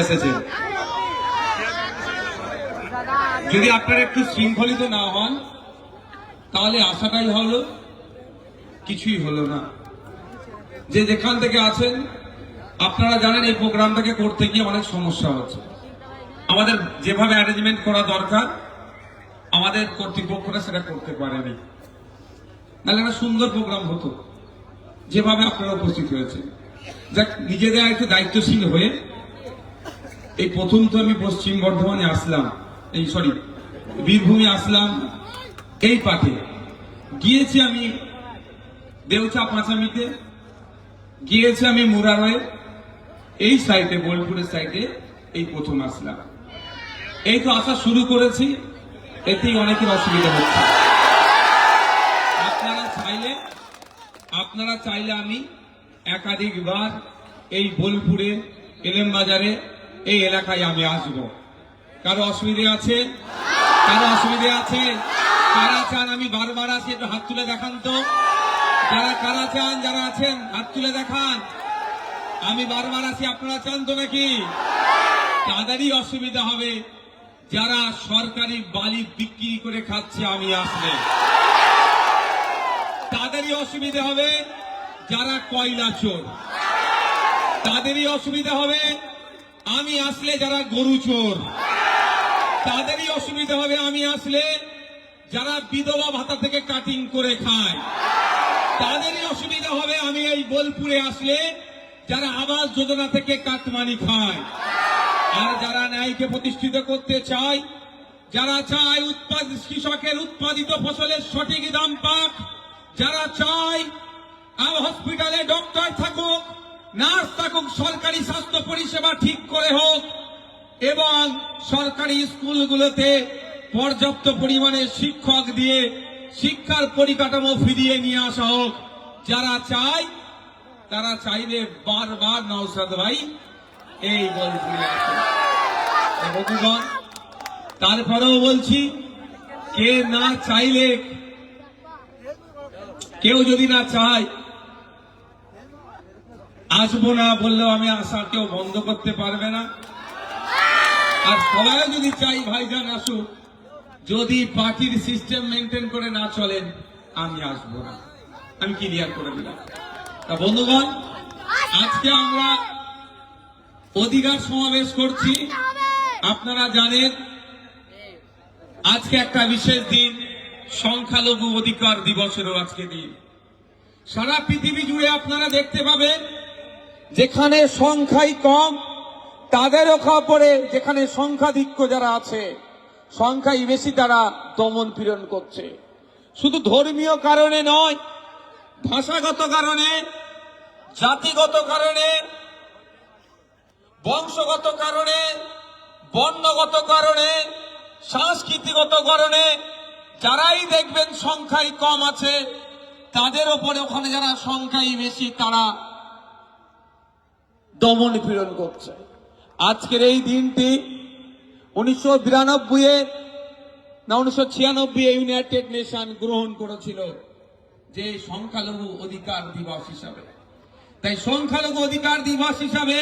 এসেছে। যদি আপনারা একটু শৃঙ্খলিত না হন তাহলে আশাটাই হলো কিছুই হলো না। যে যেখান থেকে আছেন আপনারা জানেন এই প্রোগ্রামটাকে করতে গিয়ে অনেক সমস্যা হচ্ছে। আমাদের যেভাবে অ্যারেঞ্জমেন্ট করা দরকার আমাদের কর্তৃপক্ষরা সেটা করতে পারেনি, নাহলে একটা সুন্দর প্রোগ্রাম হতো। যেভাবে আপনারা উপস্থিত হয়েছে, যাক নিজেদের একটু দায়িত্বশীল হয়ে, এই প্রথম তো আমি পশ্চিম বর্ধমানে আসলাম, বীরভূমে আসলাম, এই পাঠে গিয়েছি আমি দেউচা পাঁচামিতে, গিয়েছি আমি মুরারয়ে, এই সাইডে বোলপুরের সাইডে এই প্রথম আসলাম। এই তো আসা শুরু করেছি, এতেই অনেকের অসুবিধা হচ্ছে। আপনারা চাইলে আমি একাধিকবার এই বোলপুরে, এলেম বাজারে, এই এলাকায় আমি আসবো। কারো অসুবিধে আছে? কারো অসুবিধে আছে? কারা চান আমি বারবার আসি? একটু হাত তুলে দেখান তো। কারা চান, যারা আছেন হাত তুলে দেখান। আমি বারবার আসি, আপনারা চান তো নাকি? তাদেরই অসুবিধা হবে যারা সরকারি বালি বিক্রি করে খাচ্ছে আমি আসলে। তাদেরই অসুবিধা হবে যারা কয়লা চোর। তাদেরই অসুবিধা হবে আমি আসলে যারা গরু চোর। তাদেরই অসুবিধা হবে আমি আসলে যারা বিধবা ভাতা থেকে কাটিং করে খায়। তাদেরই অসুবিধা হবে আমি এই বোলপুরে আসলে যারা আবাস যোজনা থেকে কাটমানি খায়। আর যারা ন্যায়কে প্রতিষ্ঠিত করতে চায়, যারা চায় কৃষকের উৎপাদিত ফসলের সঠিক দাম পাক, যারা চায় হসপিটালে ডক্টর থাকুক, নার্স থাকুক, সরকারি স্বাস্থ্য পরিষেবা ঠিক করে হোক এবং সরকারি স্কুলগুলোতে পর্যাপ্ত পরিমাণে শিক্ষক দিয়ে শিক্ষার পরিকাঠামো ফিরিয়ে নিয়ে আসা হোক, যারা চায় তারা চাইলে বারবার নওশাদ ভাই এই বোলপুরে আসেন। বন্ধুগণ, তারপরেও বলছি, কে না চাইলে, কেউ যদি না চায় আসবো না বললেও আমি আসা কেউ বন্ধ করতে পারবে না। আর সবাই যদি চাই ভাইজান আসুক, যদি পার্টির সিস্টেম মেনটেন করে না চলেন আমি আসবো না, আমি ক্লিয়ার করে দিলাম। তা বন্ধুগণ, আজকে আমরা অধিকার সমাবেশ করছি। আপনারা জানেন আজকে একটা বিশেষ দিন, সংখ্যালঘু অধিকার দিবসেরও আজকে দিন। সারা পৃথিবী জুড়ে আপনারা দেখতে পাবেন যেখানে সংখ্যাই কম তাদেরও খবরে, যেখানে সংখ্যাধিক্য যারা আছে সংখ্যাই বেশি, তারা দমন পীড়ন করছে। শুধু ধর্মীয় কারণে নয়, ভাষাগত কারণে, জাতিগত কারণে, বংশগত কারণে, বর্ণগত কারণে, সাংস্কৃতিগত কারণে যারাই দেখবেন সংখ্যায় কম আছে তাদের উপরে ওখানে যারা সংখ্যায় বেশি তারা দমন পীড়ন করছে। আজকের এই দিনটি 1992 ইউনাইটেড নেশন গ্রহণ করেছিল যে সংখ্যালঘু অধিকার দিবস হিসাবে। তাই সংখ্যালঘু অধিকার দিবস হিসাবে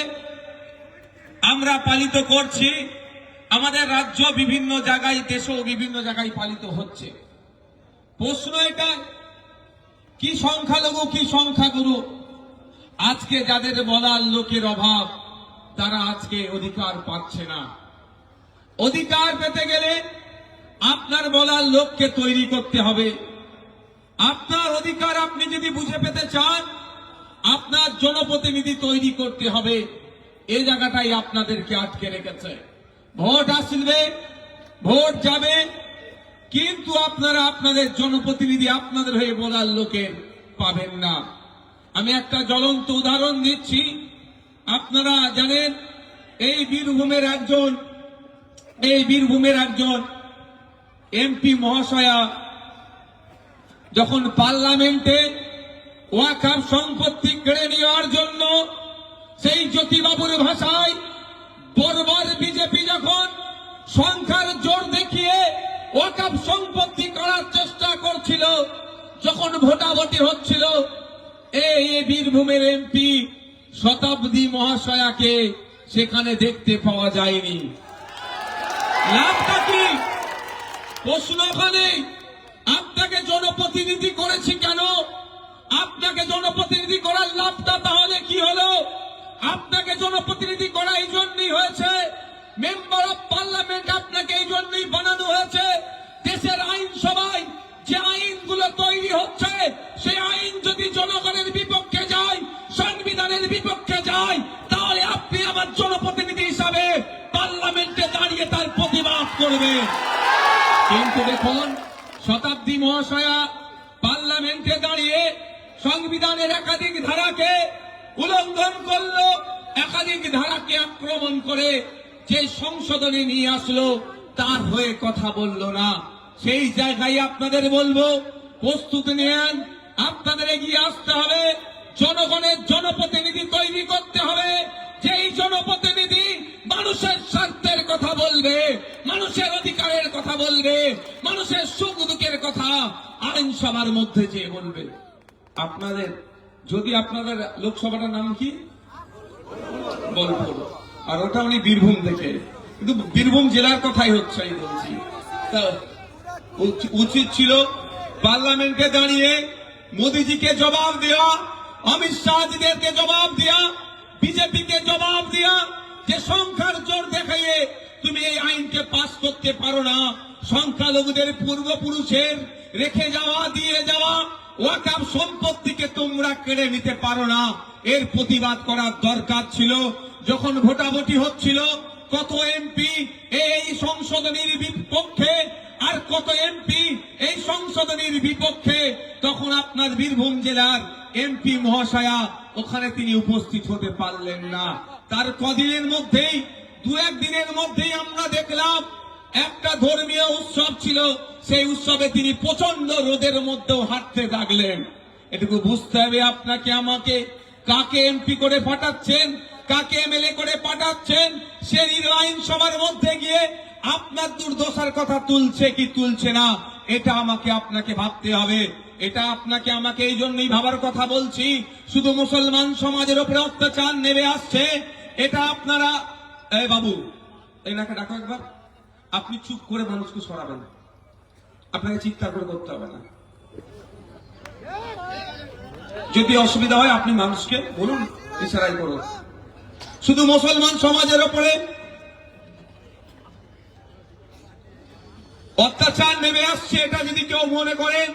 আমরা পালিত করছি। আমাদের রাজ্য বিভিন্ন জায়গায়, দেশেও বিভিন্ন জায়গায় পালিত হচ্ছে। প্রশ্ন এটা, কি সংখ্যালঘু কি সংখ্যাগুরু? আজকে যাদের বলার লোকের অভাব তারা আজকে অধিকার পাচ্ছে না। অধিকার পেতে গেলে আপনার বলার লোককে তৈরি করতে হবে। আপনার অধিকার আপনি যদি বুঝে পেতে চান আপনার জনপ্রতিনিধি তৈরি করতে হবে। এই জায়গাটাই আপনাদেরকে আটকে রেখেছে। ভোট আসবে, ভোট যাবে, কিন্তু আপনারা আপনাদের জনপ্রতিনিধি, আপনাদের হয়ে বলার লোকের পাবেন না। আমি একটা জ্বলন্ত উদাহরণ দিচ্ছি। আপনারা জানেন এই বীরভূমের একজন এমপি মহাশয়া যখন পার্লামেন্টে ওয়াকফ সম্পত্তি কেড়ে নেওয়ার জন্য সেই জ্যোতিবাবুর ভাষায় বর্বর বিজেপি যখন সংখ্যার জোর দেখিয়ে ওয়াকফ সম্পত্তি করার চেষ্টা করছিল, যখন ভোটাভুটি হচ্ছিল, এই বীরভূমের এমপি শতাব্দী মহাশয়াকে সেখানে দেখতে পাওয়া যায়নি। লাভটা কি? প্রশ্ন ওখানে। আপনাকে জনপ্রতিনিধি করেছি কেন? আপনাকে জনপ্রতিনিধি করার লাভটা তাহলে কি হলো? আপনাকে জনপ্রতিনিধি করা এই জন্যই হয়েছে, মেম্বার অফ পার্লামেন্ট আপনাকে এই জন্যই বানানো হয়েছে। দেশের আইনসভায় যে আইনগুলো তৈরি হচ্ছে, সেই আইন যদি জনগণের বিপক্ষে যায়, সংবিধানের বিপক্ষে যায়, তাহলে আপনি আমার জনপ্রতিনিধি হিসাবে পার্লামেন্টে দাঁড়িয়ে তার প্রতিবাদ করবেন। কিন্তু দেখুন, শতাব্দী মহাশয়া পার্লামেন্টে দাঁড়িয়ে সংবিধানের একাধিক ধারাকে উল্লঙ্ঘন করলো, একাধিক ধারাকে আক্রমণ করে যে সংশোধনী নিয়ে আসলো তার হয়ে কথা বলল না। সেই জায়গায় আপনাদের বলবো, প্রস্তুতি নেন, আপনাদের এগিয়ে আসতে হবে, জনগণের জনপ্রতিনিধি তৈরি করতে হবে, যেই জনপ্রতিনিধি মানুষের স্বার্থের কথা বলবে, মানুষের অধিকারের কথা বলবে, মানুষের সুখ দুঃখের কথা আইনসভার মধ্যে যে বলবে। আপনাদের যদি আপনাদের লোকসভাটার নাম কি? বোলপুর, আর ওটা উনি বীরভূম থেকে, কিন্তু বীরভূম জেলার কথাই হচ্ছে আমি বলছি। তা উচিত ছিল পার্লামেন্টে দাঁড়িয়ে মোদিজিকে জবাব দেওয়া, অমিত শাহজিদেরকে জবাব দেওয়া, বিজেপিকে জবাব দেওয়া যে সংখ্যার জোর দেখাইয়ে তুমি এই আইনকে পাস করতে পারো না, সংখ্যালঘুদের পূর্বপুরুষের রেখে যাওয়া, দিয়ে যাওয়া ওয়াকফ সম্পত্তিকে তোমরা কেড়ে নিতে পারো না, এর প্রতিবাদ করার দরকার ছিল। যখন ভোটাভুটি হচ্ছিল, কত এমপি এই সংশোধনীর বিপক্ষে আর কত এমপি এই সংশোধনীর বিপক্ষে, তখন আপনার বীরভূম জেলার এমপি মহাশয়া ওখানে তিনি উপস্থিত হতে পারলেন না। তার কদিনের মধ্যেই, দু একদিনের মধ্যেই আমরা দেখলাম একটা ধর্মীয় উৎসব ছিল, সেই উৎসবে তিনি প্রচন্ড রোদের মধ্যেও হাঁটতে থাকলেন। এটুকু বুঝতে হবে আপনাকে আমাকে, কাকে এমপি করে পাঠাচ্ছেন, কাকে এমএলএ করে পাঠাচ্ছেন, সে আইনসভার মধ্যে গিয়ে আপনার দুর্দশার কথা তুলছে কি তুলছে না, এটা আমাকে আপনাকে ভাবতে হবে। এটা আপনাকে আমাকে এই জন্যই ভাবার কথা বলছি। শুধু মুসলমান সমাজের উপরে অত্যাচার নেমে আসছে, এটা আপনারা, এই বাবু এনাকে ডাকো একবার, আপনি চুপ করে মানুষকে সরাবেন, আপনাকে চিৎকার করে করতে হবে না। যদি অসুবিধা হয় আপনি মানুষকে বলুন, ইশারাই করুন। শুধু মুসলমান সমাজের উপরে অত্যাচার নেমে আসছে, এটা যদি কেউ মনে করেন,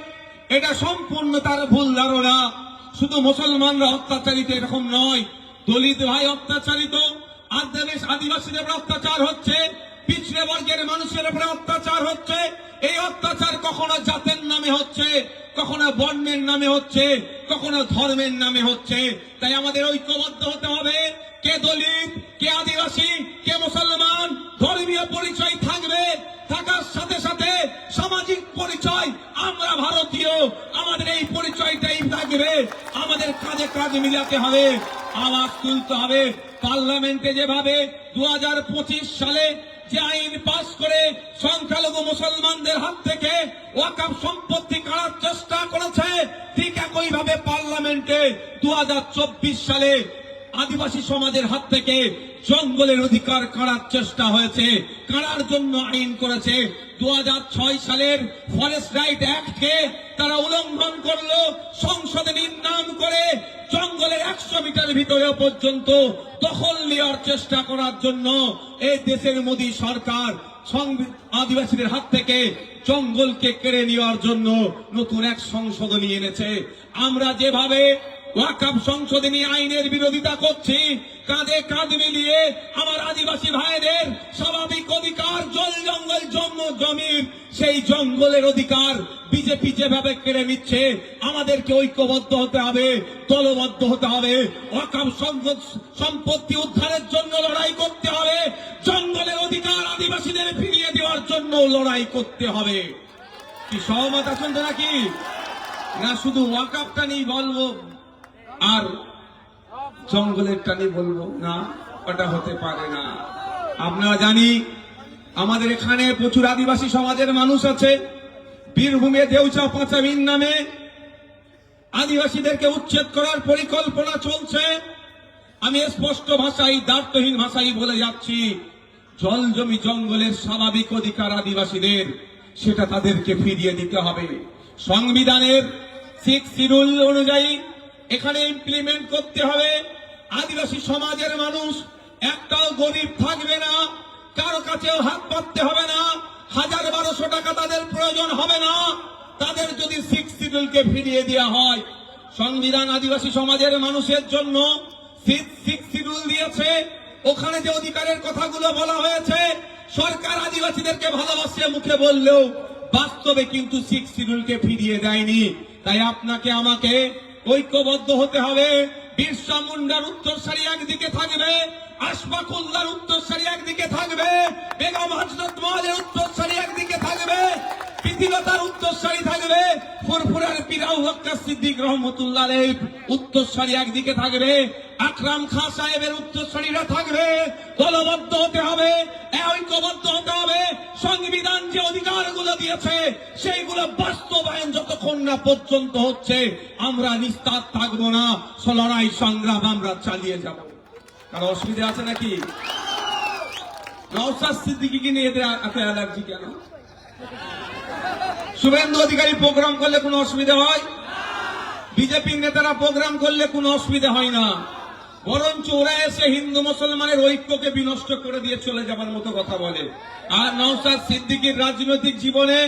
এটা সম্পূর্ণ তার ভুল ধারণা। শুধু মুসলমানরা অত্যাচারিত এরকম নয়, দলিত ভাই অত্যাচারিত, আদিবাসীদের উপর অত্যাচার হচ্ছে, পিছড়ে বর্গের মানুষের উপরে অত্যাচার হচ্ছে। এই অত্যাচার কখনো জাতের নামে হচ্ছে, কখনো বর্ণের নামে হচ্ছে, কখনো ধর্মের নামে হচ্ছে। তাই আমাদের ঐক্যবদ্ধ হতে হবে। কে দলিত, কে আদিবাসী, কে মুসলমান, ধর্মীয় পরিচয় থাকবে, থাকার সাথে সাথে সামাজিক পরিচয়, আমরা ভারতীয়, আমাদের এই পরিচয়টাই থাকবে। আমাদের কাজে কাজ মিলাতে হবে, আওয়াজ তুলতে হবে। পার্লামেন্টে যেভাবে 2025 সালে যে আইন পাস করে সংখ্যালঘু মুসলমানদের হাত থেকে ওয়াকফ সম্পত্তি কাড়ার চেষ্টা করেছে, ঠিক একইভাবে পার্লামেন্টে 2024 সালে আদিবাসী সমাজের হাত থেকে জঙ্গলের অধিকার কাড়ার চেষ্টা হয়েছে, কাড়ার জন্য আইন করেছে। 2006 সালের ফরেস্ট রাইট অ্যাক্টকে তারা উল্লঙ্ঘন করলো, সংশোধনীর নাম করে জঙ্গলের 100 মিটার ভিতরে পর্যন্ত দখল নেওয়ার চেষ্টা করার জন্য এই দেশের মোদী সরকার আদিবাসীদের হাত থেকে জঙ্গলকে কেড়ে নেওয়ার জন্য নতুন এক সংশোধনী এনেছে। আমরা যেভাবে ওয়াকফ সংশোধনী আইনের বিরোধিতা করছি, কাঁধে কাঁধ মিলিয়ে আমার আদিবাসী ভাইদের স্বাভাবিক অধিকার, জল জঙ্গল জমির, সেই জঙ্গলের অধিকার বিজেপি যেভাবে কেড়ে নিচ্ছে, আমাদেরকে ঐক্যবদ্ধ হতে হবে, দলবদ্ধ হতে হবে। ওয়াকফ সম্পত্তি উদ্ধারের জন্য লড়াই করতে হবে, জঙ্গলের অধিকার আদিবাসীদের ফিরিয়ে দেওয়ার জন্য লড়াই করতে হবে। কি সহমত আছেন তো নাকি? না শুধু ওয়াকফটা নিয়ে বলবো আর জঙ্গলের টানি বলবো না, ওটা হতে পারে না। আপনারা জানি আমাদের এখানে প্রচুর আদিবাসী সমাজের মানুষ আছে। বীরভূমে দেউচা পাঁচামিন নামে আদিবাসীদেরকে উচ্ছেদ করার পরিকল্পনা চলছে। আমি স্পষ্ট ভাষায়, দ্বার্থহীন ভাষায় বলে যাচ্ছি, জল জমি জঙ্গলের স্বাভাবিক অধিকার আদিবাসীদের, সেটা তাদেরকে ফিরিয়ে দিতে হবে। সংবিধানের 6 শিডিউল অনুযায়ী এখানে ইমপ্লিমেন্ট করতে হবে। আদিবাসী সমাজের মানুষ একটাও গরিব থাকবে না, কারো কাছেও হাত পাততে হবে না, 1000-1200 টাকা তাদের প্রয়োজন হবে না। তাদের যদি 6 শিডিউলকে ফিরিয়ে দেওয়া হয়, সংবিধান আদিবাসী সমাজের মানুষের জন্য 6 শিডিউল দিয়েছে। ওখানে যে অধিকারের কথাগুলো বলা হয়েছে, সরকার আদিবাসীদেরকে ভালোবাসে মুখে বললেও বাস্তবে কিন্তু 6 শিডিউলকে ফিরিয়ে দেয়নি। তাই আপনাকে আমাকে ঐক্যবদ্ধ হতে হবে। বিরসা মুন্ডার উত্তরসারি একদিকে থাকবে, আশফাকুল্লাহর উত্তরসারি একদিকে থাকবে, বেগম হযরত মহলের উত্তরসারি একদিকে থাকবে, পৃথিবীতার উত্তরসারি থাকবে, ফুরফুরার পীর আবু বকর সিদ্দিক রহমাতুল্লাহ আলাইহির উত্তরসারি একদিকে থাকবে, আকরাম খান সাহেবের উত্তরসারিরা থাকবে। দলবদ্ধ হতে হবে, ঐক্যবদ্ধ হতে হবে। সংবিধান যে অধিকারগুলো দিয়েছে সেইগুলো বাস্তবায়ন যতক্ষণ না পর্যন্ত হচ্ছে, আমরা নিস্তার থাকবো না। লড়াই সংগ্রাম আমরা চালিয়ে যাব। কারো অসুবিধা আছে নাকি? নওশাদ সিদ্দিকীকে নিয়ে এত অ্যালার্জি কেন? শুভেন্দু অধিকারী প্রোগ্রাম করলে কোনো অসুবিধা হয়? বিজেপি নেতারা প্রোগ্রাম করলে কোনো অসুবিধা হয় না। বরঞ্চ ওরা এসে হিন্দু মুসলমানের ঐক্যকে বিনষ্ট করে দিয়ে চলে যাবার মতো কথা বলে। আর নওশাদ সিদ্দিকীর রাজনৈতিক জীবনে,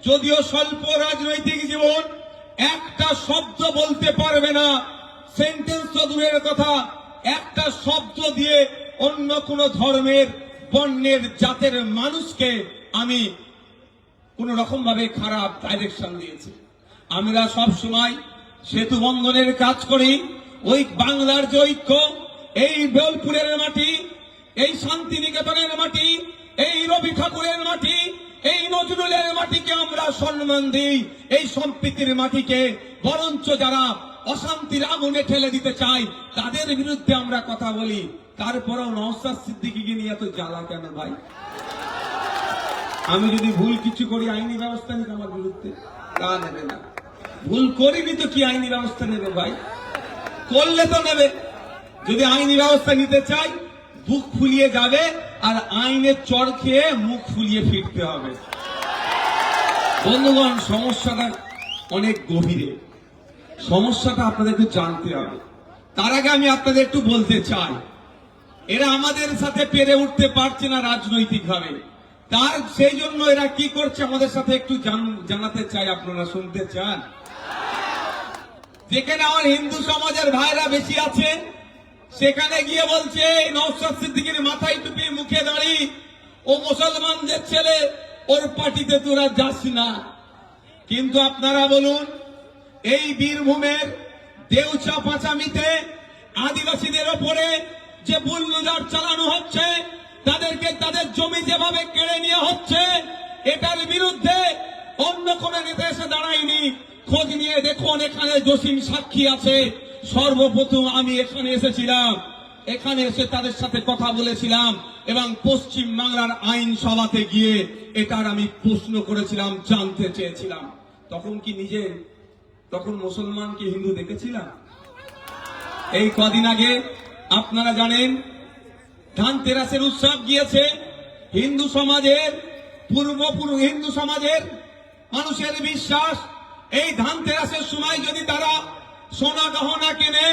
যদিও স্বল্প রাজনৈতিক জীবন, একটা শব্দ বলতে পারবে না, সেন্টেন্স তো দূরের কথা, একটা শব্দ দিয়ে অন্য কোন ধর্মের, বর্ণের, জাতের মানুষকে আমি কোন রকম ভাবে খারাপ ডাইরেকশন দিয়েছি। আমরা সব সময় সেতু বন্ধনের কাজ করি। ওই বাংলার যে ঐক্য, এই বোলপুরের মাটি, এই শান্তিনিকেতনের মাটি, এই রবি ঠাকুরের মাটি, এই নজরুলের মাটিকে আমরা সম্মান দিই, এই সম্প্রীতির মাটিকে। বরঞ্চ যারা অশান্তির আগুনে ঠেলে দিতে চাই তাদের বিরুদ্ধে আমরা কথা বলি। তারপরেও নওশাদ সিদ্দিকীকে নিয়ে এত জ্বালা কেন ভাই? আমি যদি ভুল কিছু করি আইনি ব্যবস্থা নিতে আমার বিরুদ্ধে, তা নেবে না। ভুল করিনি তো কি আইনি ব্যবস্থা নেবে ভাই? করলে তো নেবে। যদি আইনি ব্যবস্থা নিতে চাই, বুক ফুলিয়ে যাবে, আর আইনের চড় খেয়ে মুখ ফুলিয়ে ফিরতে হবে। বন্ধুগণ, সমস্যাটা অনেক গভীরে। সমস্যাটা আপনাদের একটু জানতে হবে। তার আগে আমি আপনাদের একটু বলতে চাই, এরা আমাদের সাথে পেরে উঠতে পারছে না রাজনৈতিক ভাবে। তার সেই জন্য এরা কি করছে আমাদের সাথে একটু জানাতে চাই। আপনারা শুনতে চান? যেখানে আমার হিন্দু সমাজের ভাইরা বেশি আছে, সেখানে গিয়ে বলছে নওশাদ সিদ্দিকীর মাথায় টুপি, মুখে দাঁড়ি, ও মুসলমানদের ছেলে, ওর পার্টিতে তোরা যাস না। কিন্তু আপনারা বলুন, এই বীরভূমের দেউচা পাঁচামিতে আদিবাসীদের ওপরে যে বুলডোজার চালানো হচ্ছে, তাদেরকে তাদের জমি যেভাবে কেড়ে নিয়ে হচ্ছে, এটার বিরুদ্ধে অন্য কোন নেতা এসে দাঁড়ায়নি। খোঁজ নিয়ে দেখুন, এখানে জসিম সাক্ষী আছে। সর্বপ্রথম আমি এখানে এসেছিলাম, এখানে এসে তাদের সাথে কথা বলেছিলাম এবং পশ্চিম বাংলার আইন সভাতে গিয়ে এটার আমি প্রশ্ন করেছিলাম, জানতে চেয়েছিলাম। তখন কি তখন মুসলমানকে হিন্দু দেখেছিলাম? এই কদিন আগে আপনারা জানেন ধানতেরাসের উৎসব গিয়েছে। হিন্দু সমাজের হিন্দু সমাজের মানুষের বিশ্বাস, এই ধানতেরাসের সময় যদি তারা সোনা গহনা কেনে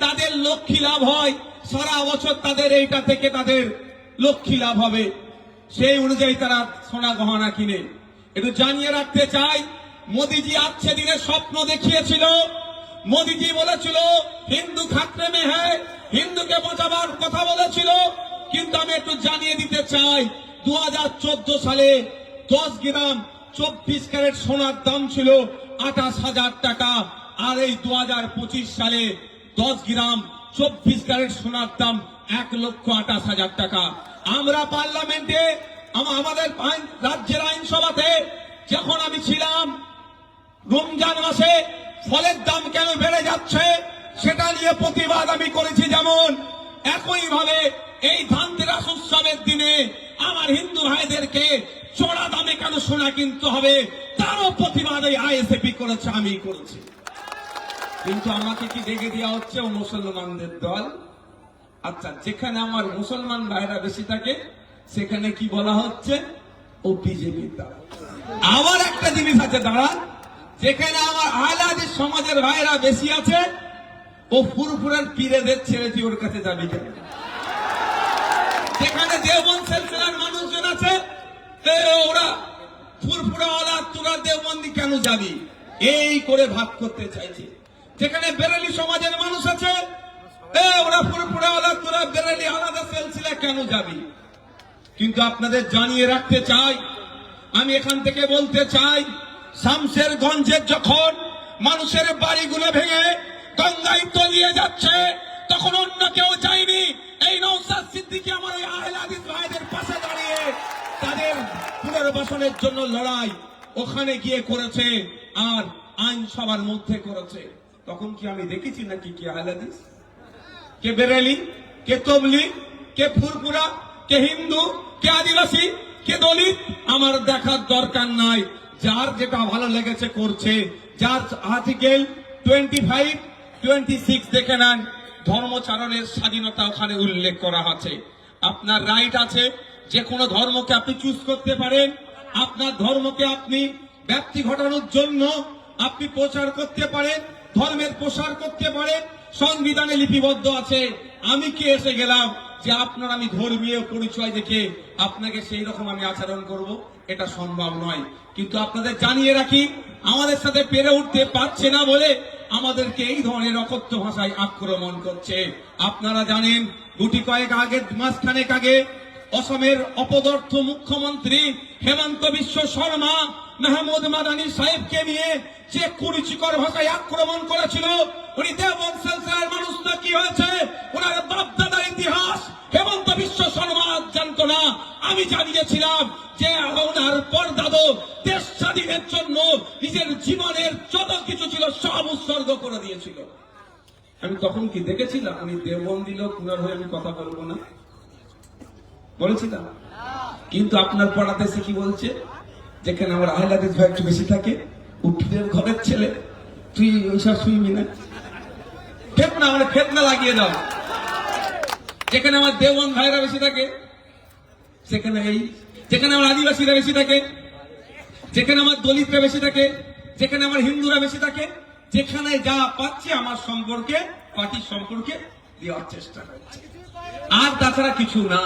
তাদের লক্ষ্মী লাভ হয়, সারা বছর তাদের এইটা থেকে তাদের লক্ষ্মী লাভ হবে। সেই অনুযায়ী তারা সোনা গহনা কিনে। একটু জানিয়ে রাখতে চাই, মোদিজি আজকে দিনে স্বপ্ন দেখিয়েছিল। মোদিজি বলেছিল হিন্দু খাতরে মে হ্যায়, হিন্দুকে বাঁচাবার কথা বলেছিল। কিন্তু আমি একটু জানিয়ে দিতে চাই, 2014 সালে 10 গ্রাম 24 ক্যারেট সোনার দাম ছিল 28,000 টাকা। আর এই 2025 সালে 10 গ্রাম 24 ক্যারেট সোনার দাম 1,28,000 টাকা। আমরা পার্লামেন্টে, আমাদের রাজ্যের আইনসভাতে যখন আমি ছিলাম, রমজান মাসে ফলের দাম কেন বেড়ে যাচ্ছে সেটা নিয়ে প্রতিবাদ আমি করেছি। যেমন একইভাবে এই ধানতেরাস উৎসবের দিনে আমার হিন্দু ভাইদেরকে চড়া দামে কেন সোনা কিনতে হবে, তারও প্রতিবাদ এই আইএসএফি করেছে, আমি করেছি। কিন্তু আমাকে কি দেখে দেওয়া হচ্ছে ও মুসলমানদের দল, আচ্ছা, যেখানে আমার মুসলমান ভাইরা বেশি থাকে সেখানে কি বলা হচ্ছে? ও বিজেপির দ্বারা। আবার একটা জিনিস আছে দাঁড়া, যেখানে আমার আহলে হাদিস সমাজের ভাইরা বেশি আছে ও ফুরফুরার পীরেদের ছেড়ে দিয়ে ওর কাছে যাবি কেন? যেখানে দেওবন্দ সিলসিলার মানুষজন আছে ওরা ফুরফুরা ওয়ালা তোরা দেওবন্দি কেন যাবি? এই করে ভাগ করতে চাইছে। যেখানে বেরেলি সমাজের মানুষ আছে ওরা ফুরফুরা ওয়ালা তোরা বেরেলি আলাদা সিলসিলা কেন যাবি? কিন্তু আপনাদের জানিয়ে রাখতে চাই, আমি এখান থেকে বলতে চাই, শামশেরগঞ্জের যখন মানুষের বাড়িগুলো ভেঙে গঙ্গায় তলিয়ে যাচ্ছে তখন অন্য কেউ যায়নি। এই নওশাদ সিদ্দিকী আমার এই আহলে হাদিস ভাইদের পাশে দাঁড়িয়ে তাদের পুনর্বাসনের জন্য লড়াই ওখানে গিয়ে করেছে আর আইনসভার মধ্যে করেছে। তখন কি আমি দেখেছি নাকি কে আহলে হাদিস, কে বেরেলি, কে তবলিগ, কে ফুরফুরা, কে হিন্দু, কে আদিবাসী, কে দলিত? আমার দেখার দরকার নাই। যার যেটা ভালো লেগেছে করছে। যার আর্টিকেল 25, 26 দেখে নেন, ধর্মচারণের স্বাধীনতা ওখানে উল্লেখ করা আছে। আপনার রাইট আছে, যে কোনো ধর্মকে আপনি চুজ করতে পারেন। আপনার ধর্মকে আপনি ব্যক্তি ঘটানোর জন্য আপনি প্রচার করতে পারেন, ধর্মের প্রসার করতে পারেন, সংবিধানে লিপিবদ্ধ আছে। আমি কি এসে গেলাম যে আপনার আমি ধর্মীয় পরিচয় দেখে আপনাকে সেই রকম আমি আচরণ করব? এটা সম্ভব নয়। কিন্তু আপনাদের জানিয়ে রাখি, আমাদের সাথে পেরে উঠতে পারছে না বলে আমাদেরকে এই ধরনের অকথ্য ভাষায় আক্রমণ করছে। আপনারা জানেন, গুটি কয়েক আগে, মাসখানেক আগে অসমের অপদার্থ মুখ্যমন্ত্রী হেমন্ত বিশ্ব শর্মা মাহমুদ মাদানী সাহেবকে নিয়ে যে কুরুচিকর ভাষায় আক্রমণ করেছিল, উনি দেওবন্দ সিলসিলার মানুষ না, কি হয়েছে? ওনার বাপদাদার ইতিহাস হেমন্ত বিশ্ব শর্মা জানতো না। আমি জানিয়েছিলাম যে ওনার পরদাদা দেশ স্বাধীনের জন্য নিজের জীবনের যত কিছু ছিল সব উৎসর্গ করে দিয়েছিল। আমি তখন কি দেখেছিলাম উনি দেওবন্দি লোক, উনার হয়ে আমি কথা বলবো না বলেছিলাম? কিন্তু আপনার পড়াতে সে কি বলছে? যেখানে আমার আহলে হাদিস ভাই একটু বেশি থাকে, উকিলের ঘরের ছেলে, তুই ওইসব শুনবি না, ফেতনা, মানে ফেতনা লাগিয়ে দাও। যেখানে আমার দেওবন্দ ভাইরা বেশি থাকে সেখানে যেখানে আমার আদিবাসীরা বেশি থাকে, যেখানে আমার দলিতরা বেশি থাকে, যেখানে আমার হিন্দুরা বেশি থাকে, যেখানে যা পাচ্ছে আমার সম্পর্কে, পার্টির সম্পর্কে দেওয়ার চেষ্টা করছে। আর তাছাড়া কিছু না।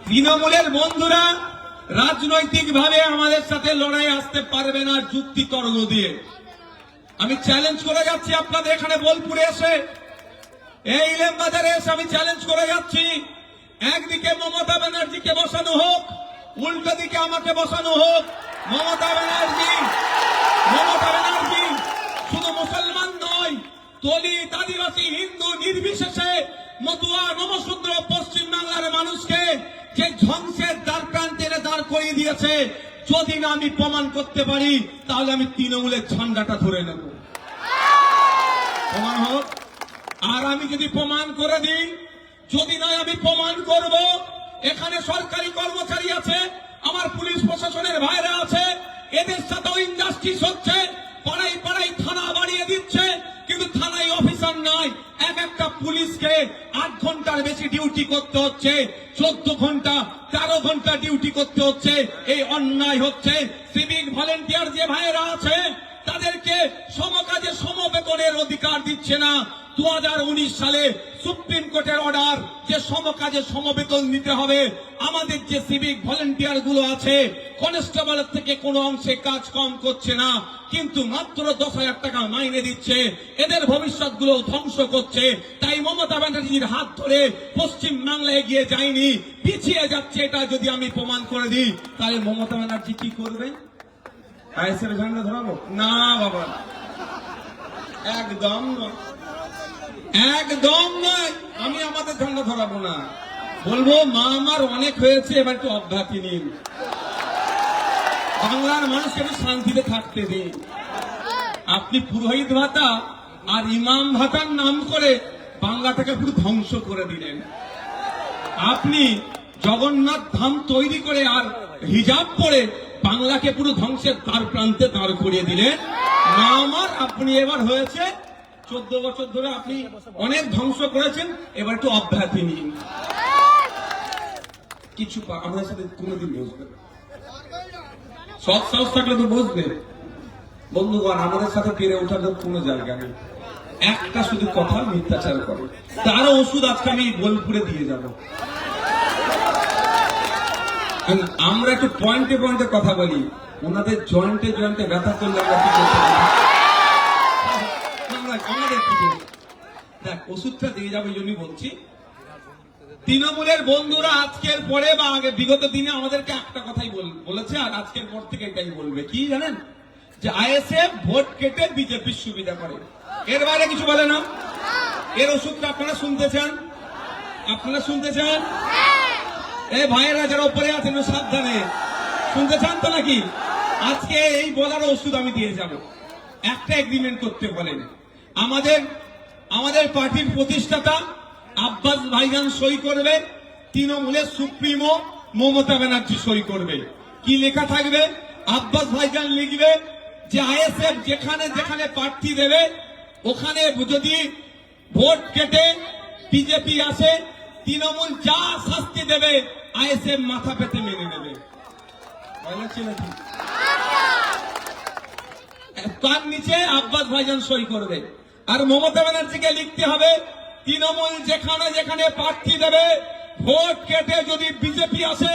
তৃণমূলের বন্ধুরা রাজনৈতিক ভাবে আমাদের সাথে লড়াই আসতে পারবে না যুক্তি তর্ক দিয়ে। আমি চ্যালেঞ্জ করে যাচ্ছি আপনাদের এখানে বোলপুরে এসে, এই ইলেমবাজারে এসে আমি চ্যালেঞ্জ করে যাচ্ছি। একদিকে মমতা ব্যানার্জিকে বসানো হোক, উল্টো দিকে আমাকে বসানো হোক। মমতা ব্যানার্জি শুধু মুসলমান নয়, দলিত, আদিবাসী, হিন্দু নির্বিশেষে মতুয়া, নমশূদ্র, পশ্চিম বাংলার মানুষকে যে ধ্বংসের দ্বার প্রান্তে দাঁড় করিয়ে দিয়েছে, যদি না আমি প্রমাণ করতে পারি তাহলে আমি তৃণমূলের ঝান্ডাটা ধরে নেব। প্রমাণ হোক। আর আমি যদি প্রমাণ করে দিই, যদি নয় আমি প্রমাণ করব, এখানে সরকারি কর্মচারী আছে, আমার পুলিশ প্রশাসনের ভাইরা আছে, এদের সাথেও ইনজাস্টিস হচ্ছে। পাড়ায় পাড়ায় থানা বাড়িয়ে দিচ্ছে, কিন্তু থানায় অফিসার নাই। একটা পুলিশকে 8 ঘন্টার বেশি ডিউটি করতে হচ্ছে, 14 ঘন্টা 13 ঘন্টা ডিউটি করতে হচ্ছে। এই অন্যায় হচ্ছে। সিভিক ভলেন্টিয়ার যে ভাইয়েরা আছে তাদেরকে সমকাজে সমবেতনের অধিকার দিচ্ছে না। 2019 সালে সুপ্রিম কোর্টের অর্ডার যে সমকাজে সমবেতন দিতে হবে। আমাদের যে সিভিক ভলেন্টিয়ার গুলো আছে কনস্টেবলের থেকে কোনো অংশে কাজ কম করছে না, কিন্তু মাত্র 10,000 টাকা মাইনে দিচ্ছে। এদের ভবিষ্যৎ গুলো ধ্বংস করছে। তাই মমতা ব্যানার্জির হাত ধরে পশ্চিম বাংলায় এগিয়ে যায়নি, পিছিয়ে যাচ্ছে। এটা যদি আমি প্রমাণ করে দিই তাহলে মমতা ব্যানার্জি কি করবে? আইএসএর ঝান্ডা ধরাবো না বাবা, একদম নয়, একদম নয়। আমি আমাদের ঝান্ডা ধরাবো না। বলবো মা আমার অনেক হয়েছে, এবার একটু অব্যাহতি নিন, বাংলার মানুষকে একটু শান্তিতে থাকতে দিন। আপনি পুরোহিত ভাতা আর ইমাম ভাতার নাম করে বাংলাটাকে পুরো ধ্বংস করে দিলেন। আপনি জগন্নাথ ধাম তৈরি করে আর হিজাব পরে বাংলাকে পুরো ধ্বংসের দ্বার প্রান্তে দাঁড় করিয়ে দিলেন। মা আমার আপনি এবার হয়েছে 14 বছর ধরে আপনি অনেক ধ্বংস করেছেন, এবার একটু অব্যাহতি নিন। কিছু আমাদের সাথে কোনোদিন বসবে, সৎ সাহস থাকলে তো বসবে। বন্ধুগণ, আমাদের সাথে পেরে ওঠার কোনো জায়গা নেই। একটা শুধু কথা মিথ্যাচার করে, তারও ওষুধ আজকে আমি বোলপুরে দিয়ে যাব। আমরা একটু পয়েন্টে পয়েন্টে কথা বলি, ওনাদের জয়েন্টে জয়েন্টে ব্যথা করলে আমরা কি করতে পারি? আমাদের দেখ ওষুধটা দিয়ে যাবো, এই জন্যই বলছি। তৃণমূলের বন্ধুরা আজকের পরে বা আগে বিগত দিনে আমাদেরকে একটা কথাই বলেছে, আর আজকের পর থেকে এটাই বলবে, কি জানেন? যে আইএসএফ ভোট কেটে বিজেপির সুবিধা করে, এর বাইরে কিছু বলে না। এর ওষুধটা আপনারা শুনতে চান? আপনারা শুনতে চান? এই ভাইয়েরা যারা উপরে আছেন সাবধানে শুনতে চান তো নাকি? আজকে এই বলার ওষুধ আমি দিয়ে যাব। একটা এগ্রিমেন্ট করতে বলেন, আমাদের পার্টির প্রতিষ্ঠাতা আব্বাস ভাইজান সই করবে, তৃণমূলের সুপ্রিমো মমতা ব্যানার্জি সই করবে। কি লেখা থাকবে? আব্বাস ভাইজান লিখবে যে আইএসএফ যেখানে যেখানে প্রার্থী দেবে ওখানে যদি ভোট কেটে বিজেপি আসে, তৃণমূল যা শাস্তি দেবে আইএসএফ মাথা পেতে মেনে নেবে। তার নিচে আব্বাস ভাইজান সই করবে। আর মমতা ব্যানার্জিকে লিখতে হবে তৃণমূল যেখানে যেখানে প্রার্থী দেবে ভোট কেটে যদি বিজেপি আসে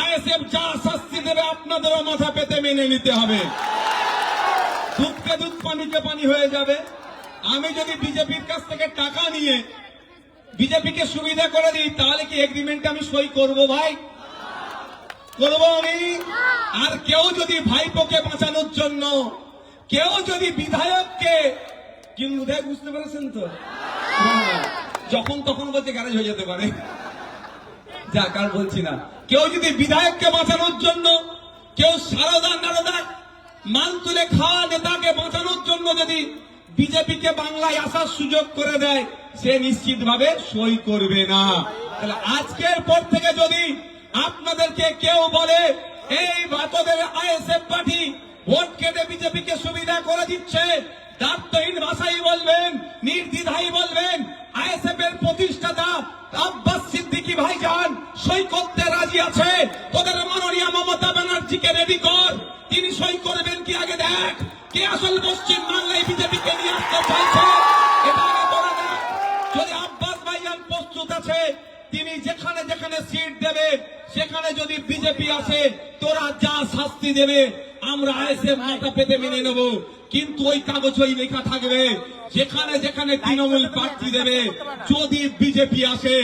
আইএসএফ যা শাস্তি দেবে আপনাদেরও মাথা পেতে মেনে নিতে হবে। দুধকে দুধ পানিকে পানি হয়ে যাবে। আমি যদি বিজেপির কাছ থেকে টাকা নিয়ে বিজেপিকে সুবিধা করে দিই তাহলে কি এগ্রিমেন্টে আমি সই করব ভাই? করব আমি? আর কেউ যদি ভাইপোকে বাঁচানোর জন্য, কেউ যদি বিধায়ককে, কি বিধায়ক বুঝতে পেরেছেন তো, যখন তখন বলতে গ্যারেজ হয়ে যেতে পারে, যা কার বলছি না, কেউ যদি বিধায়ককে বাঁচানোর জন্য, কেউ সারদা নারদা মান তুলে খাওয়া নেতাকে বাঁচানোর জন্য যদি বিজেপিকে বাংলায় আসার সুযোগ করে দেয়, সে নিশ্চিতভাবে সই করবে না। তাহলে আজকের পর থেকে যদি আপনাদেরকে কেউ বলে এই তোদের আইএসএফ পার্টি ভোট কেটে বিজেপিকে সুবিধা করে দিচ্ছে, দায়িত্বহীন ভাষাই বলবেন, নির্দ্বিধাই বলবেন আইএসএফ এর প্রতিষ্ঠাতা আব্বাস সিদ্দিকী ভাইজান সই করতে রাজি আছে, তোদের মাননীয় মমতা ব্যানার্জিকে রেডি কর, তিনি সই করবেন কি আগে দেখ, কে আসল পশ্চিম বাংলায় বিজেপিকে নিয়ে আসতে চাইছে এটা আগে বলে দেখ। যদি আব্বাস ভাইজান প্রস্তুত আছে, তিনি যেখানে যেখানে সিট দেবে সেখানে যদি বিজেপি আসে তোরা যা শাস্তি দেবে আমরা আইএসএফ মাথা পেতে মেনে নেব। কিন্তু ওই কাগজই লেখা থাকবে যেখানে যেখানে তৃণমূল প্রার্থী দেবে যদি বিজেপি আসে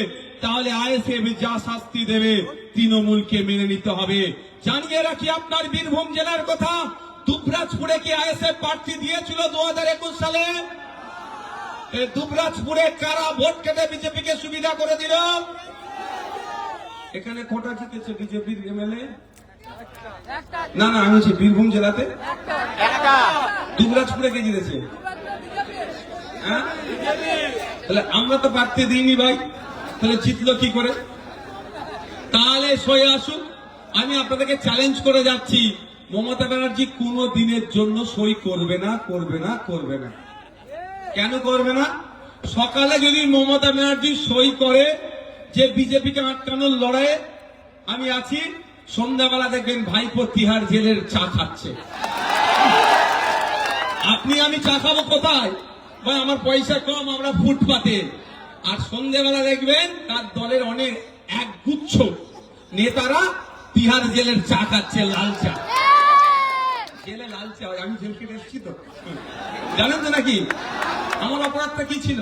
তাহলে আইএসএফ যা শাস্তি দেবে তৃণমূলকে মেনে নিতে হবে। জানিয়ে রাখি আপনার বীরভূম জেলার কথা, দুবরাজপুরে কি আইএসএফ প্রার্থী দিয়েছিল 2021 সালে? দুবরাজপুরে কারা ভোট কেটে বিজেপিকে সুবিধা করে দিল? এখানে কটা জিতেছে বিজেপির এমএলএ? না না, আমি বলছি বীরভূম জেলাতে দুবরাজপুরে কে জিতেছে? হ্যাঁ, তাহলে আমরা তো প্রার্থী দিইনি ভাই, তাহলে জিতলো কি করে? তাহলে সই আসুক। আমি আপনাদেরকে চ্যালেঞ্জ করে যাচ্ছি, মমতা ব্যানার্জি কোনো দিনের জন্য সই করবে না, করবে না, করবে না। কেন করবে না? সকালে যদি মমতা ব্যানার্জি সই করে যে বিজেপিকে আটকানোর লড়াইয়ে আমি আছি, সন্ধ্যাবেলা দেখবেন ভাইপো তিহার জেলের চা খাচ্ছে। আপনি আমি চা খাবো কোথায়? ভাই আমার পয়সা কম, আমরা ফুটপাতে। আর সন্ধ্যাবেলা দেখবেন তার দলের অনেক একগুচ্ছ নেতারা তিহার জেলের চা খাচ্ছে, লাল চা। জেলে লাল চা হয়, আমি জেল কেটে এসেছি তো, জানেন তো নাকি? আমার অপরাধটা কি ছিল?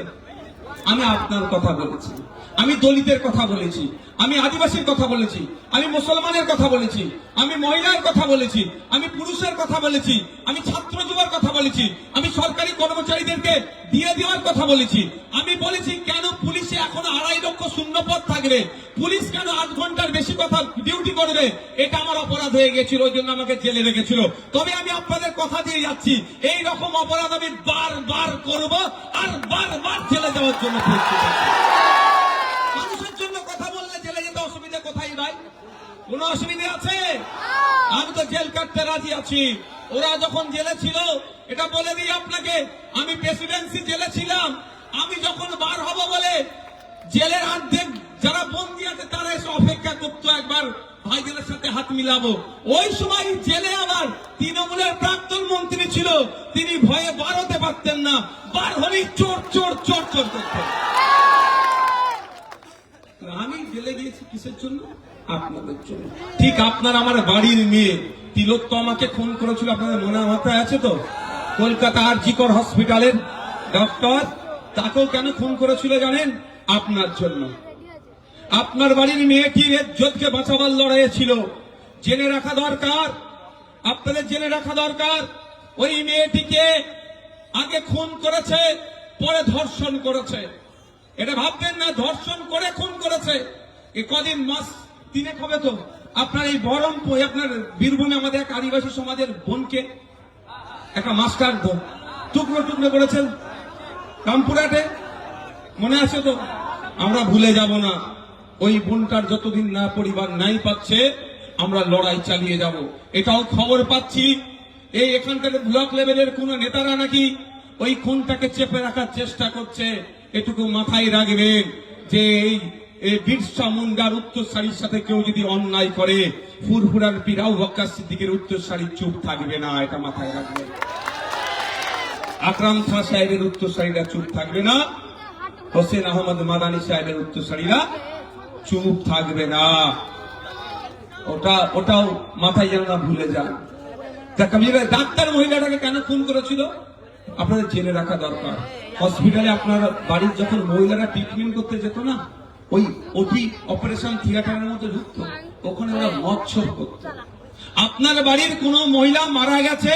আমি আপনার কথা বলেছি, আমি দলিতের কথা বলেছি, আমি আদিবাসীর কথা বলেছি, আমি মুসলমানের কথা বলেছি, আমি মহিলার কথা বলেছি, আমি পুরুষের কথা বলেছি, আমি ছাত্র যুবর কথা বলেছি, আমি সরকারি কর্মচারীদেরকে দিয়ে দেওয়ার কথা বলেছি। আমি বলেছি কেন পুলিশে এখনো 2.5 লক্ষ শূন্যপদ থাকবে, পুলিশ কেন 8 ঘন্টার বেশি কথা ডিউটি করবে, এটা আমার অপরাধ হয়ে গেছিল, ওই জন্য আমাকে জেলে রেখেছিল। তবে আমি আপনাদের কথা দিয়ে যাচ্ছি, এই রকম অপরাধ আমি বারবার করব আর বারবার জেলে যাওয়ার জন্য প্রস্তুত আছি। মানুষের জন্য কথা বললে জেলে যেতে অসুবিধা কোথায় ভাই? কোন অসুবিধা আছে? আমি তো জেল কাটতে রাজি আছি। ওরা যখন জেলে ছিল এটা বলে দিই আপনাকে, আমি প্রেসিডেন্সি জেলে ছিলাম। আমি যখন বার হব বলে জেলের অর্ধেক যারা বন্দী আছে তারা এসে অপেক্ষা করতো একবার ভাইদের সাথে হাত মিলাবো। ওই সময় জেলে আবার তৃণমূলের প্রাক্তন মন্ত্রী ছিল, তিনি ভয়ে বার হতে পারতেন না, বার হলেই চোর চোর চোর চোর করতেন। আমি জেলে গিয়েছি কিসের জন্য? আপনাদের জন্য। ঠিক আপনার আমার বাড়ির মেয়ে তিলোত্তমাকে খুন করেছিল, আপনাদের মনে মাথায় আছে তো? কলকাতা আরজি কর হসপিটালের ডক্টর, তাকেও কেন খুন করেছিল জানেন? আপনার জন্য। আপনার বাড়ির মেয়েটির ইজ্জতকে বাঁচাবার লড়াইয়ে ছিল। জেনে রাখা দরকার, আপনাদের জেনে রাখা দরকার, ওই মেয়েটিকে আগে খুন করেছে, পরে ধর্ষণ করেছে। এটা ভাববেন না ধর্ষণ করে খুন করেছে। এ কদিন মাস 3 হবে তো আপনার এই বহরমপুর, আপনার বীরভূমে আমাদের এক আদিবাসী সমাজের বোনকে একটা মাস্টার টুকরো টুকরো করেছেন রামপুরহাটে, মনে আছে তো? আমরা ভুলে যাব না। ওই বোনটার যতদিন না পরিবার নাই পাচ্ছে, আমরা লড়াই চালিয়ে যাব। এটাও খবর পাচ্ছি, এই এখানকার ব্লক লেভেলের কোন নেতারা নাকি ওই খুনটাকে চেপে রাখার চেষ্টা করছে। এটুকু মাথায় রাখবেন যে এই বিরসা মুন্ডার উত্তরসারির সাথে কেউ যদি অন্যায় করে, ফুরফুরার পীর আবু বকর সিদ্দিকের উত্তরসারি চুপ থাকবে না, এটা মাথায় রাখবেন। আকরাম খান সাহেবের উত্তরসারিরা চুপ থাকবে না, হোসেন আহমদ মাদানী সাহেবের উত্তরসারিরা চুপ থাকবে না। ওটাও মাথায় যেন না ভুলে যান। ডাক্তার মহিলাটাকে কেন খুন করেছিল আপনাদের জেনে রাখা দরকার। হসপিটালে আপনার বাড়ির যখন মহিলারা ট্রিটমেন্ট করতে যেত না, ওই ওটি অপারেশন থিয়েটারের মধ্যে ঢুকতো, ওখানে ওরা মৎসর করত। আপনার বাড়ির কোন মহিলা মারা গেছে,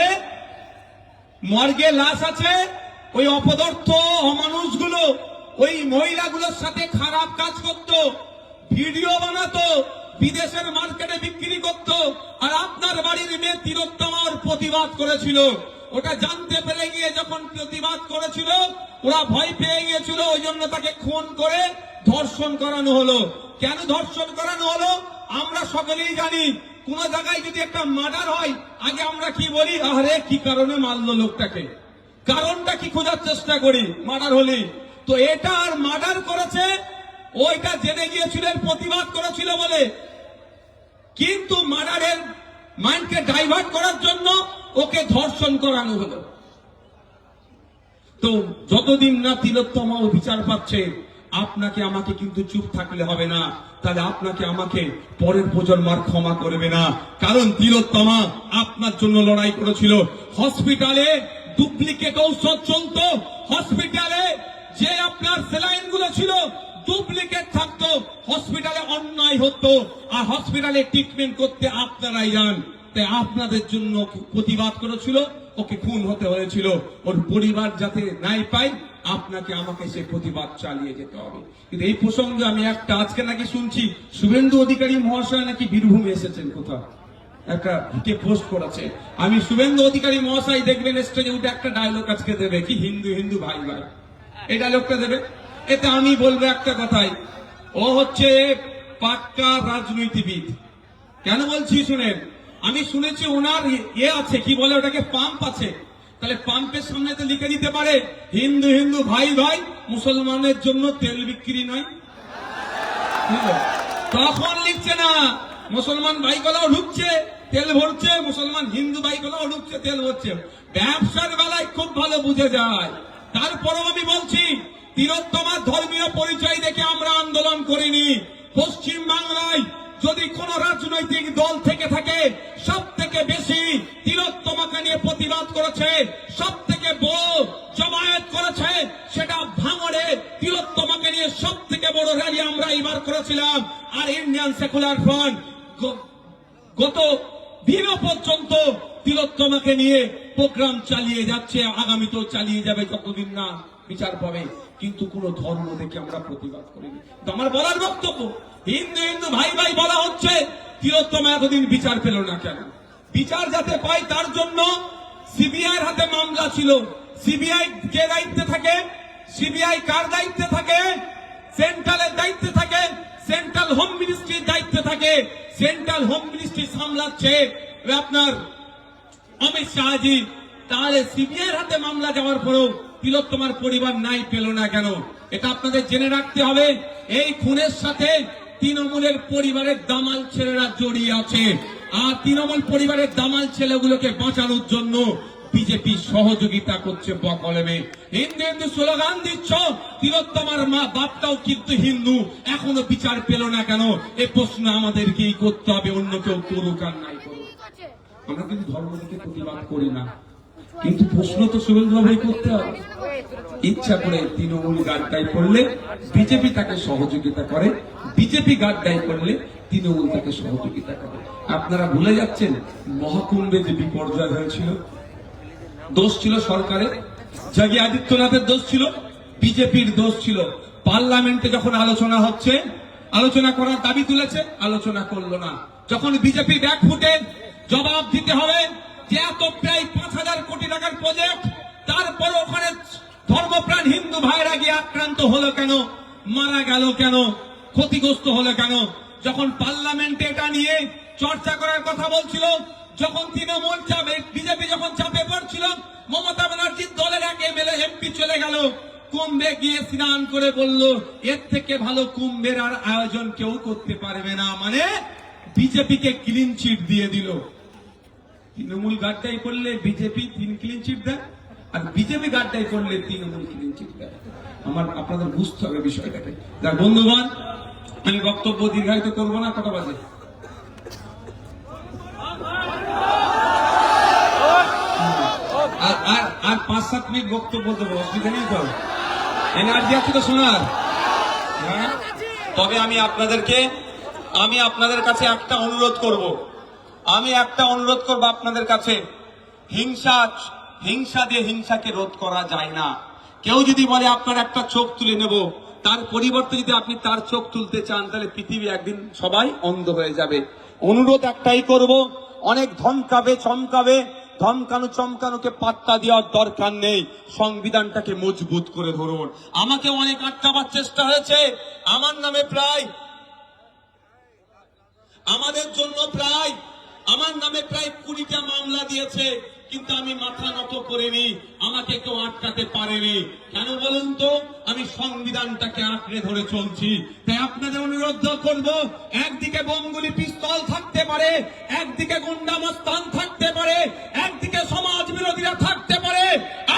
মর্গে লাশ আছে, ওই অপদার্থ অমানুষগুলো ওই মহিলাগুলোর সাথে খারাপ কাজ করত, ভিডিও বানাতো, বিদেশের মার্কেটে বিক্রি করত। আর আপনার বাড়ির মেয়ে তিলোত্তমার প্রতিবাদ করেছিল। ওটা জানতে পেরে গিয়ে যখন প্রতিবাদ করেছিল, ওরা ভয় পেয়ে গিয়েছিল, ওই জন্য তাকে খুন করে ধর্ষণ করানো হলো। কেন ধর্ষণ করানো হলো আমরা সকলেই জানি। কোন জায়গায় যদি একটা মার্ডার হয়, আগে আমরা কি বলি? আরে কি কারণে মারলো লোকটাকে, কারণটা কি খোঁজার চেষ্টা করি মার্ডার হলে। তো এটা আর মার্ডার করেছে, ওইটা জেনে গিয়েছিল, প্রতিবাদ করেছিল বলে। কিন্তু মার্ডারের মাইন্ডকে ডাইভার্ট করার জন্য ওকে ধর্ষণ করানো হলো। তো যতদিন না তিলোত্তমা বিচার পাচ্ছে, আপনাকে আমাকে কিন্তু চুপ থাকলে হবে না। তাহলে আপনাকে আমাকে পরের প্রজন্মার ক্ষমা করবে না। কারণ তিলোত্তমা আপনার জন্য লড়াই করেছিল। হসপিটালে ডুপ্লিকেট ঔষধ চলত, হসপিটালে যে আপনার স্যালাইন গুলো ছিল ডুপ্লিকেট থাকতো, হসপিটালে অন্যায় হতো, আর হসপিটালে ট্রিটমেন্ট করতে আপনারাই যান। তাই আপনাদের জন্য প্রতিবাদ করেছিল, ওকে খুন হতে হয়েছিল। ওর পরিবার যাতে নাই পায়, আপনাকে আমাকে সেই প্রতিবাদ চালিয়ে যেতে হবে। কিন্তু এই প্রসঙ্গে আমি একটা আজকে নাকি শুনছি শুভেন্দু অধিকারী মহাশয় নাকি বীরভূমে এসেছেন, কোথাও একটা পোস্ট করেছে। আমি শুভেন্দু অধিকারী মহাশয় দেখবেন স্টেজে উঠে একটা ডায়লগ আজকে দেবে, কি হিন্দু হিন্দু ভাই ভাই, এই ডায়লগটা দেবে। এতে আমি বলবো একটা কথাই, ও হচ্ছে পাক্কা রাজনীতিবিদ। কেন বলছি শুনেন, আমি শুনেছি ওনার আছে, কি বলে ওটাকে, পাম্প আছে। তাহলে পাম্পের সামনে তো লিখে দিতে পারে হিন্দু হিন্দু ভাই ভাই, মুসলমানের জন্য তেল বিক্রি নয়। তখন লিখছে না, মুসলমান ভাইগুলোও ঢুকছে তেল ভরছে, মুসলমান হিন্দু ভাইগুলোও ঢুকছে তেল ভরছে। ব্যবসার বেলায় খুব ভালো বুঝে যায়। তারপরেও আমি বলছি, তিলোত্তমার ধর্মীয় পরিচয় দেখে আমরা আন্দোলন করিনি। পশ্চিম বাংলায় যদি কোন রাজনৈতিক দল থেকে থাকে, সব থেকে বেশি তিলোত্তমাকে নিয়ে প্রতিবাদ করেছে, সব থেকে বড় জমায়েত করেছে, সেটা ভাঙড়ে তিলোত্তমাকে নিয়ে সব থেকে বড় র্যালি আমরা এবার করেছিলাম। আর ইন্ডিয়ান সেকুলার ফ্রন্ট গত দিনও পর্যন্ত তিলোত্তমাকে নিয়ে প্রোগ্রাম চালিয়ে যাচ্ছে, আগামীতেও চালিয়ে যাবে যতদিন না বিচার পাবে। কিন্তু কোন ধর্ম দেখে আমরা প্রতিবাদ করিনি। আমার বলার বক্তব্য, হিন্দু হিন্দু ভাই ভাই বলা হচ্ছে, তিলোত্তমা এতদিন বিচার পেল না কেন? বিচার যাতে পায় তার জন্য সিবিআই এর হাতে মামলা ছিল। সিবিআই কে দায়িত্বে থাকে? সিবিআই কার দায়িত্বে থাকে? সেন্ট্রালের দায়িত্বে থাকে, সেন্ট্রাল হোম মিনিস্ট্রির দায়িত্বে থাকে। সেন্ট্রাল হোম মিনিস্ট্রি সামলাচ্ছে আপনার অমিত শাহজি। তাহলে সিবিআইয়ের হাতে মামলা যাওয়ার পরেও তিলোত্তমার পরিবার নাই পেল না কেন? এটা আপনাদের জেনে রাখতে হবে। এই খুনের সাথে তৃণমূলের পরিবারের দামাল ছেলেরা জড়িয়ে আছে, আর তৃণমূল পরিবারের দামাল ছেলেগুলোকে বাঁচানোর জন্য বিজেপি সহযোগিতা করছে বকলমে। হিন্দু হিন্দু স্লোগান দিচ্ছ, তিলোত্তমার মা বাপটাও কিন্তু হিন্দু, এখনো বিচার পেল না কেন? এই প্রশ্ন আমাদেরকেই করতে হবে, অন্য কেউ করুক আর নাই করুক। আমরা কিন্তু ধর্ম থেকে প্রতিবাদ করি না, কিন্তু প্রশ্ন তো সুরেন্দ্রভাবে করতে হবে। ইচ্ছা করে তৃণমূল গাড্ডাই করলে বিজেপি তাকে সহযোগিতা করে, বিজেপি গাড্ডাই করলে তৃণমূল তাকে সহযোগিতা করে। আপনারা ভুলে যাচ্ছেন মহাকুম্ভে যে বিপর্যয় হয়েছিল, দোষ ছিল সরকারের, যোগী আদিত্যনাথের দোষ ছিল, বিজেপির দোষ ছিল। পার্লামেন্টে যখন আলোচনা হচ্ছে, আলোচনা করার দাবি তুলেছে, আলোচনা করলো না। যখন বিজেপি ব্যাক ফুটে জবাব দিতে হবে যে এত প্রায় 5,000 কোটি টাকার প্রজেক্ট, তারপর ওখানে ধর্মপ্রাণ হিন্দু ভাইরা গিয়ে আক্রান্ত হলো কেন, মারা গেল কেন, ক্ষতিগ্রস্ত হলো কেন? যখন পার্লামেন্টে এটা নিয়ে চর্চা করার কথা বলছিল, যখন তৃণমূল চাপে বিজেপি যখন চাপে পড়ছিল, মমতা ব্যানার্জির দলের এক এমএলএ এমপি চলে গেল কুম্ভে গিয়ে স্নান করে বলল এর থেকে ভালো কুম্ভের আর আয়োজন কেউ করতে পারবে না, মানে বিজেপিকে ক্লিন চিট দিয়ে দিল। তৃণমূল গাড্ডাই করলে বিজেপি ক্লিন চিট দেয়, আর বিজেপি গাড্ডাই করলে তৃণমূল ক্লিন চিট দেয়। আপনাদের বুঝতে হবে বিষয়টাকে। যার বন্ধুগণ, আমি বক্তব্য দীর্ঘায়িত করবো না। কটা বাজে? আর 5-7 মিনিট বক্তব্য দেবো, অসুবিধা নেই তো? এনার্জি আছে তো শোনার? হ্যাঁ, তবে আমি আপনাদের কাছে একটা অনুরোধ করব। আপনাদের কাছে, হিংসা দিয়ে হিংসাকে রোধ করা যায় না। কেউ যদি বলে আপনার একটা চোখ তুলে নেব, তার পরিবর্তে যদি আপনি তার চোখ তুলতে চান, তাহলে পৃথিবী একদিন সবাই অন্ধ হয়ে যাবে। অনুরোধ একটাই করব, অনেক ধমকানোকে পাত্তা দেওয়ার দরকার নেই। সংবিধানটাকে মজবুত করে ধরুন। আমাকে অনেক আটকাবার চেষ্টা হয়েছে, আমার নামে আমাদের জন্য প্রায় 20টা মামলা দিয়েছে, কিন্তু আমি মাথা নত করিনি, আমাকে কেউ আটকাতে পারেনি। কেন বলুন তো? আমি সংবিধানটাকে আঁকড়ে ধরে চলছি। তাই আপনাদের অনুরোধ করব, একদিকে বোমগুলি পিস্তল থাকতে পারে, একদিকে গুন্ডা মস্তান থাকতে পারে, একদিকে সমাজ বিরোধীরা থাকতে পারে।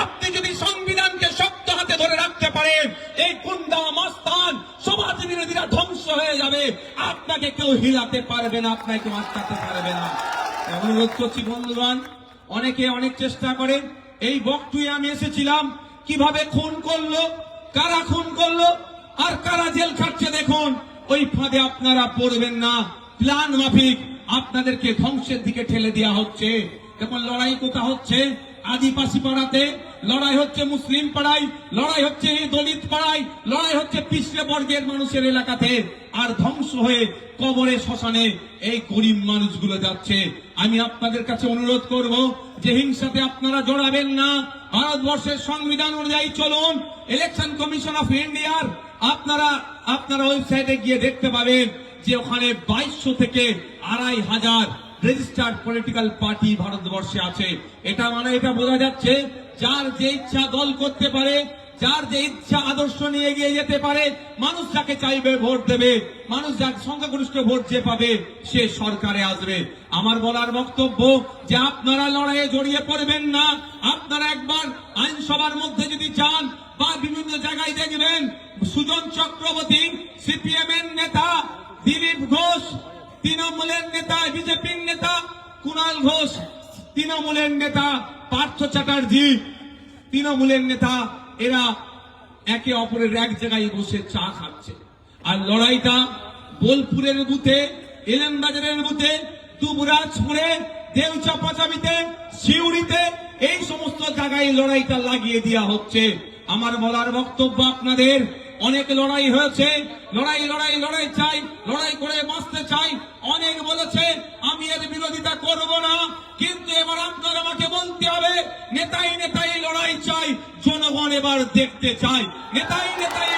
আপনি যদি সংবিধানকে শক্ত হাতে ধরে রাখতে পারেন, এই গুন্ডা মস্তান সমাজ বিরোধীরা ধ্বংস হয়ে যাবে। আপনাকে কেউ হিলাতে পারবে না, আপনাকে কেউ আটকাতে পারবে না। অনুরোধ করছি বন্ধুগণ, অনেকে অনেক চেষ্টা করে। এই বকটুয়ে আমি এসেছিলাম, কিভাবে খুন করলো, কারা খুন করলো, আর কারা জেল খাটছে দেখুন। ওই ফাঁদে আপনারা পড়বেন না। প্ল্যান মাফিক আপনাদেরকে ধ্বংসের দিকে ঠেলে দেওয়া হচ্ছে। দেখুন লড়াই কোথা হচ্ছে, আদিবাসী পাড়াতে লড়াই হচ্ছে, মুসলিম পাড়ায় লড়াই হচ্ছে, দলিত পাড়ায় লড়াই হচ্ছে, পিছড়ে বর্গের মানুষের এলাকাতে, আর ধ্বংস হয়ে কবরে শ্মশানে এই গরিব মানুষগুলো যাচ্ছে। আমি আপনাদের কাছে অনুরোধ করব যে হিংসাতে আপনারা জড়াবেন না। ভারতবর্ষের সংবিধান অনুযায়ী চলুন। ইলেকশন কমিশন অফ ইন্ডিয়ার আপনারা ওয়েবসাইটে গিয়ে দেখতে পাবেন যে ওখানে 2200 থেকে 2500 রেজিস্টার্ড পলিটিক্যাল পার্টি ভারতবর্ষে আছে। এটা বোঝা যাচ্ছে যার যে ইচ্ছা দল করতে পারে, যার যে ইচ্ছা আদর্শ নিয়ে এগিয়ে যেতে পারে, মানুষ যাকে চাইবে ভোট দেবে, মানুষ যার সংখ্যাগরিষ্ঠ ভোট যে পাবে সে সরকারে আসবে। আমার বলার বক্তব্য যে আপনারা লড়াইয়ে জড়িয়ে পড়বেন না। আপনারা একবার আইনসভার মধ্যে যদি যান বা বিভিন্ন জায়গায় দেখবেন, সুজন চক্রবর্তী সিপিএম এর নেতা, দিলীপ ঘোষ তৃণমূলের নেতা, বিজেপির নেতা কুণাল ঘোষ তৃণমূলের নেতা, পার্থ চ্যাটার্জি তৃণমূলের নেতা, এরা একে অপরের এক জায়গায় বসে চা খাচ্ছে। আর লড়াইটা বোলপুরের বুথে, এলেমবাজারের বুথে, দুবরাজপুরে, দেউচাপাচামিতে, সিউড়িতে, এই সমস্ত জায়গায় লড়াইটা লাগিয়ে দেওয়া হচ্ছে। আমার বলার বক্তব্য আপনাদের, অনেক লড়াই হয়েছে, লড়াই চাই, লড়াই করে বাঁচতে চাই। অনেক বলেছে আমি এর বিরোধিতা করব না, কিন্তু এবার আপনার আমাকে বলতে হবে নেতাই লড়াই চাই, জনগণ এবার দেখতে চাই। নেতাই